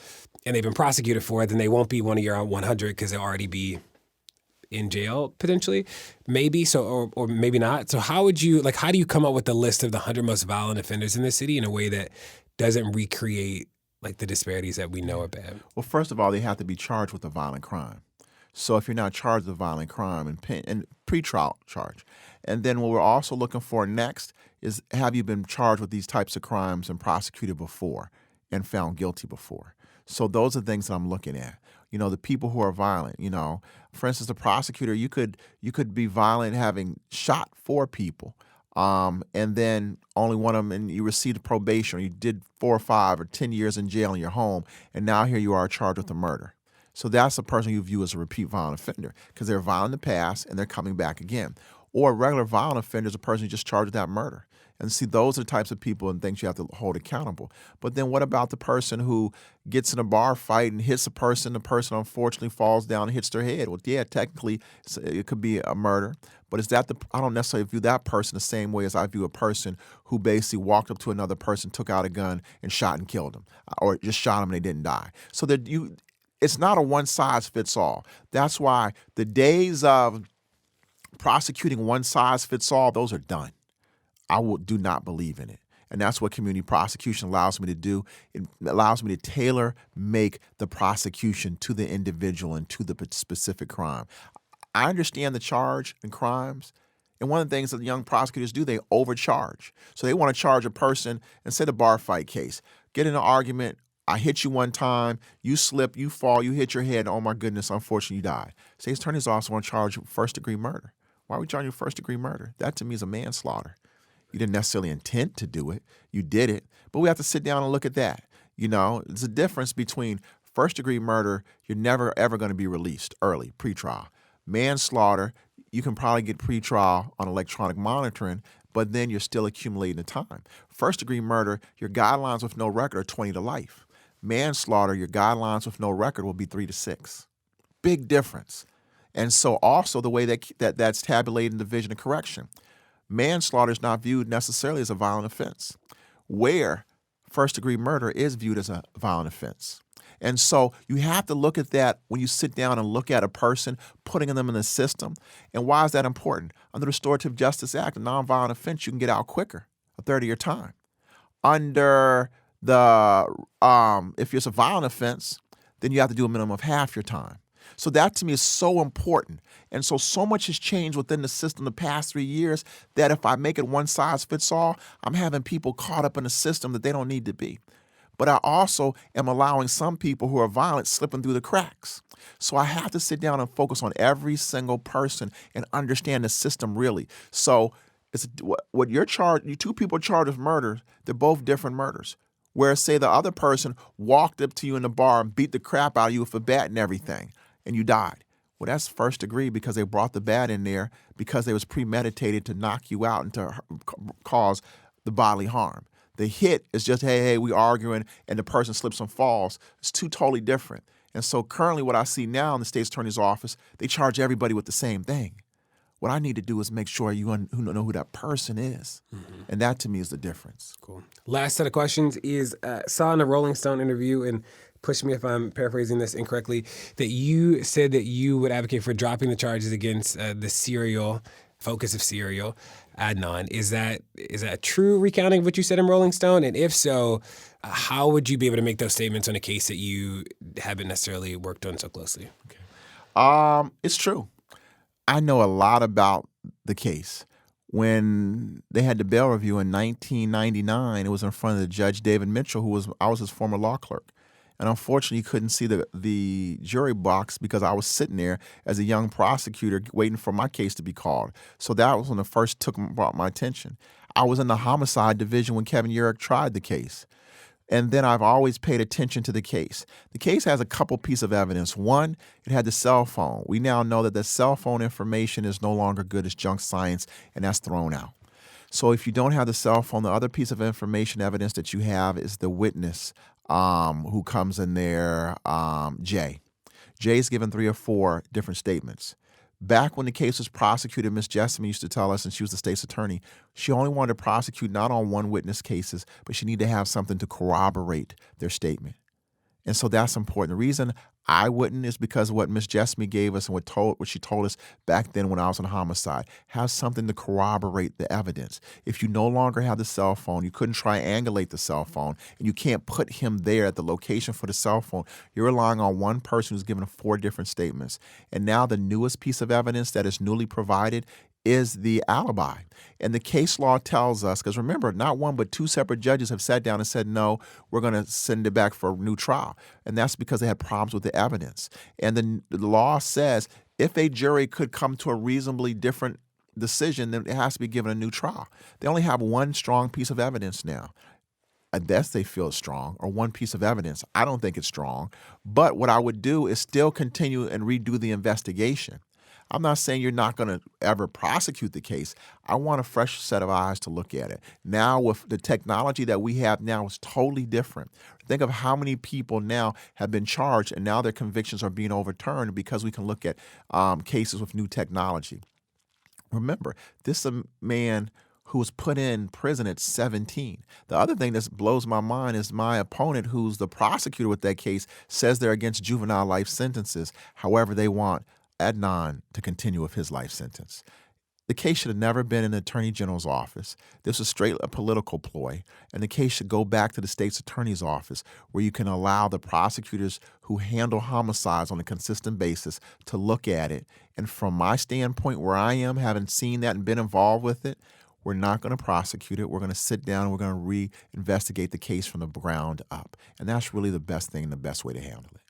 and they've been prosecuted for it, then they won't be one of your 100 because they'll already be in jail potentially, maybe, so or maybe not. So how do you come up with the list of the 100 most violent offenders in the city in a way that doesn't recreate like the disparities that we know are bad? Well, first of all, they have to be charged with a violent crime. So if you're not charged with a violent crime and pretrial charge. And then what we're also looking for next is, have you been charged with these types of crimes and prosecuted before and found guilty before? So those are things that I'm looking at. You know, the people who are violent, you know, for instance, the prosecutor, you could be violent having shot 4 people, and then only one of them, and you received probation, or you did 4 or 5 or 10 years in jail in your home, and now here you are charged with a murder. So that's a person you view as a repeat violent offender because they're violent in the past and they're coming back again. Or a regular violent offender is a person who just charged with that murder. And see, those are the types of people and things you have to hold accountable. But then what about the person who gets in a bar fight and hits a person, the person unfortunately falls down and hits their head? Well, yeah, technically it could be a murder. But I don't necessarily view that person the same way as I view a person who basically walked up to another person, took out a gun, and shot and killed them, or just shot them and they didn't die. So that it's not a one-size-fits-all. That's why the days of prosecuting one-size-fits-all, those are done. I do not believe in it. And that's what community prosecution allows me to do. It allows me to tailor-make the prosecution to the individual and to the specific crime. I understand the charge in crimes. And one of the things that the young prosecutors do, they overcharge. So they want to charge a person, and say the bar fight case, get in an argument, I hit you one time, you slip, you fall, you hit your head, and oh my goodness, unfortunately you died. State's attorneys also want to charge you first-degree murder. Why are we charging you first-degree murder? That to me is a manslaughter. You didn't necessarily intend to do it. You did it. But we have to sit down and look at that. You know, there's a difference between first-degree murder, you're never, ever going to be released early, pretrial. Manslaughter, you can probably get pretrial on electronic monitoring, but then you're still accumulating the time. First-degree murder, your guidelines with no record are 20 to life. Manslaughter, your guidelines with no record will be 3 to 6. Big difference. And so also the way that's tabulated in Division of Correction. Manslaughter is not viewed necessarily as a violent offense, where first-degree murder is viewed as a violent offense. And so you have to look at that when you sit down and look at a person, putting them in the system. And why is that important? Under the Restorative Justice Act, a nonviolent offense, you can get out quicker, a third of your time. Under the, if it's a violent offense, then you have to do a minimum of half your time. So that to me is so important. And so much has changed within the system the past 3 years that if I make it one size fits all, I'm having people caught up in a system that they don't need to be. But I also am allowing some people who are violent slipping through the cracks. So I have to sit down and focus on every single person and understand the system really. So it's what you're charged, you 2 people charged with murder, they're both different murders. Whereas say the other person walked up to you in the bar and beat the crap out of you with a bat and everything, and you died. Well, that's first degree because they brought the bat in there because it was premeditated to knock you out and to cause the bodily harm. The hit is just, hey, we arguing, and the person slips and falls. It's 2 totally different. And so currently what I see now in the state's attorney's office, they charge everybody with the same thing. What I need to do is make sure you know who that person is. Mm-hmm. And that to me is the difference. Cool. Last set of questions is, saw in a Rolling Stone interview, and push me if I'm paraphrasing this incorrectly, that you said that you would advocate for dropping the charges against the serial focus of Serial, Adnan. Is that a true recounting of what you said in Rolling Stone? And if so, how would you be able to make those statements on a case that you haven't necessarily worked on so closely? Okay. It's true. I know a lot about the case. When they had the bail review in 1999, it was in front of the Judge David Mitchell, I was his former law clerk. And unfortunately, he couldn't see the jury box because I was sitting there as a young prosecutor waiting for my case to be called. So that was when it first brought my attention. I was in the homicide division when Kevin Yerrick tried the case. And then I've always paid attention to the case. The case has a couple pieces of evidence. One, it had the cell phone. We now know that the cell phone information is no longer good as junk science, and that's thrown out. So if you don't have the cell phone, the other piece of information evidence that you have is the witness who comes in there, Jay. Jay's given 3 or 4 different statements. Back when the case was prosecuted, Ms. Jessamine used to tell us, and she was the state's attorney, she only wanted to prosecute not on one witness cases, but she needed to have something to corroborate their statement. And so that's important. The reason I wouldn't is because of what Ms. Jessamine gave us and what she told us back then when I was on homicide. Have something to corroborate the evidence. If you no longer have the cell phone, you couldn't triangulate the cell phone, and you can't put him there at the location for the cell phone, you're relying on one person who's given 4 different statements. And now the newest piece of evidence that is newly provided is the alibi. And the case law tells us, because remember, not one but 2 separate judges have sat down and said, no, we're going to send it back for a new trial. And that's because they had problems with the evidence. And the law says if a jury could come to a reasonably different decision, then it has to be given a new trial. They only have one strong piece of evidence now. At best, they feel it's strong, or one piece of evidence. I don't think it's strong. But what I would do is still continue and redo the investigation. I'm not saying you're not going to ever prosecute the case. I want a fresh set of eyes to look at it. Now, with the technology that we have now, is totally different. Think of how many people now have been charged and now their convictions are being overturned because we can look at cases with new technology. Remember, this is a man who was put in prison at 17. The other thing that blows my mind is my opponent, who's the prosecutor with that case, says they're against juvenile life sentences. However, they want Adnan to continue with his life sentence. The case should have never been in the Attorney General's office. This was straight a political ploy, and the case should go back to the state's attorney's office, where you can allow the prosecutors who handle homicides on a consistent basis to look at it. And from my standpoint, where I am, having seen that and been involved with it, we're not going to prosecute it. We're going to sit down and we're going to reinvestigate the case from the ground up. And that's really the best thing and the best way to handle it.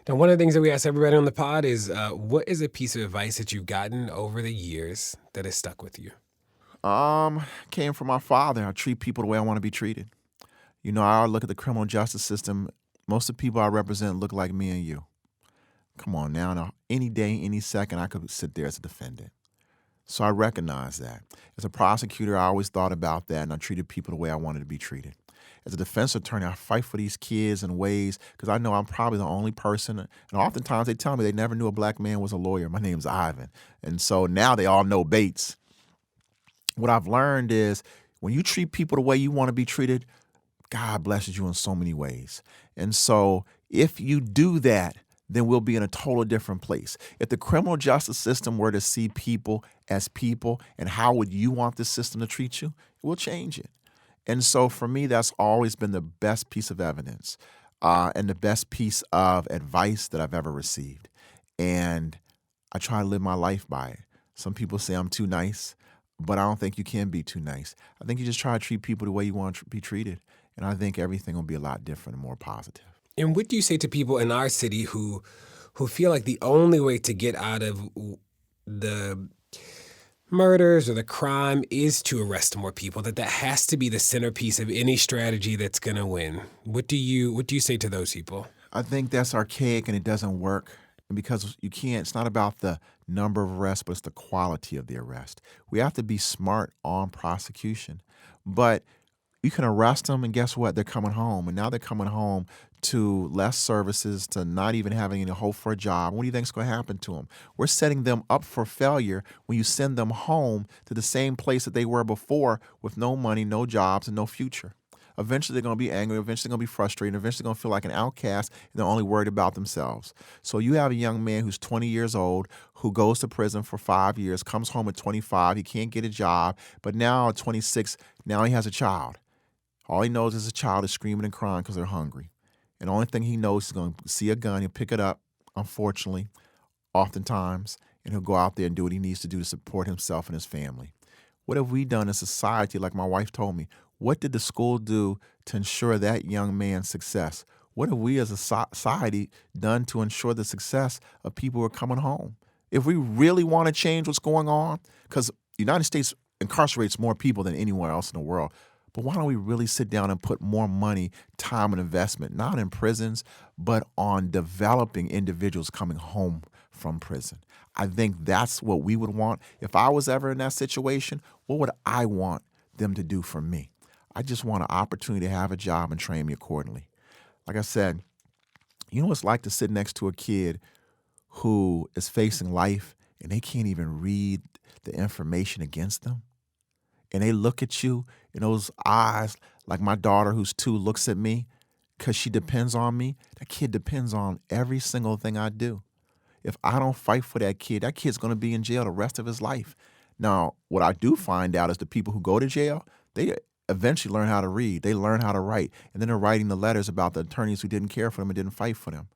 Now, one of the things that we ask everybody on the pod is, what is a piece of advice that you've gotten over the years that has stuck with you? Came from my father. I treat people the way I want to be treated. You know, I look at the criminal justice system. Most of the people I represent look like me and you. Come on now, any day, any second, I could sit there as a defendant. So I recognize that. As a prosecutor, I always thought about that, and I treated people the way I wanted to be treated. As a defense attorney, I fight for these kids in ways because I know I'm probably the only person. And oftentimes they tell me they never knew a black man was a lawyer. My name's Ivan. And so now they all know Bates. What I've learned is when you treat people the way you want to be treated, God blesses you in so many ways. And so if you do that, then we'll be in a total different place. If the criminal justice system were to see people as people and how would you want this system to treat you, it will change it. And so for me, that's always been the best piece of evidence and the best piece of advice that I've ever received. And I try to live my life by it. Some people say I'm too nice, but I don't think you can be too nice. I think you just try to treat people the way you want to be treated. And I think everything will be a lot different and more positive. And what do you say to people in our city who feel like the only way to get out of the murders or the crime is to arrest more people, that has to be the centerpiece of any strategy that's going to win? What do you say to those people? I think that's archaic and it doesn't work. And because you can't, it's not about the number of arrests, but it's the quality of the arrest. We have to be smart on prosecution. But you can arrest them, and guess what? They're coming home. And now they're coming home to less services, to not even having any hope for a job. What do you think is going to happen to them? We're setting them up for failure when you send them home to the same place that they were before with no money, no jobs, and no future. Eventually, they're going to be angry. Eventually, they're going to be frustrated. Eventually, they're going to feel like an outcast, and they're only worried about themselves. So you have a young man who's 20 years old who goes to prison for 5 years, comes home at 25. He can't get a job. But now at 26, now he has a child. All he knows is his child is screaming and crying because they're hungry. And the only thing he knows is going to see a gun, he'll pick it up, unfortunately, oftentimes, and he'll go out there and do what he needs to do to support himself and his family. What have we done as society, like my wife told me? What did the school do to ensure that young man's success? What have we as a society done to ensure the success of people who are coming home? If we really want to change what's going on, because the United States incarcerates more people than anywhere else in the world, but why don't we really sit down and put more money, time, and investment, not in prisons, but on developing individuals coming home from prison? I think that's what we would want. If I was ever in that situation, what would I want them to do for me? I just want an opportunity to have a job and train me accordingly. Like I said, you know what it's like to sit next to a kid who is facing life and they can't even read the information against them? And they look at you in those eyes like my daughter who's 2 looks at me because she depends on me. That kid depends on every single thing I do. If I don't fight for that kid's going to be in jail the rest of his life. Now, what I do find out is the people who go to jail, they eventually learn how to read. They learn how to write. And then they're writing the letters about the attorneys who didn't care for them and didn't fight for them.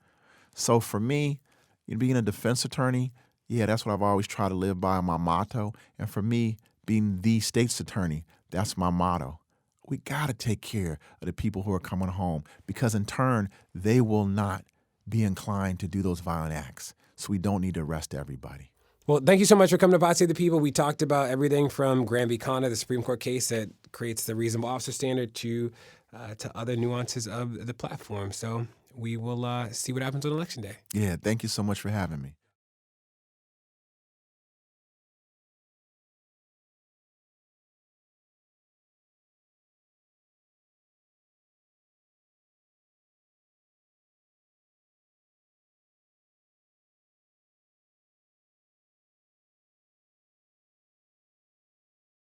So for me, being a defense attorney, yeah, that's what I've always tried to live by, my motto. And for me, being the state's attorney, that's my motto. We got to take care of the people who are coming home because in turn, they will not be inclined to do those violent acts. So we don't need to arrest everybody. Well, thank you so much for coming to Pod Save the People. We talked about everything from Graham v. Conner, the Supreme Court case that creates the reasonable officer standard, to other nuances of the platform. So we will see what happens on Election Day. Yeah, thank you so much for having me.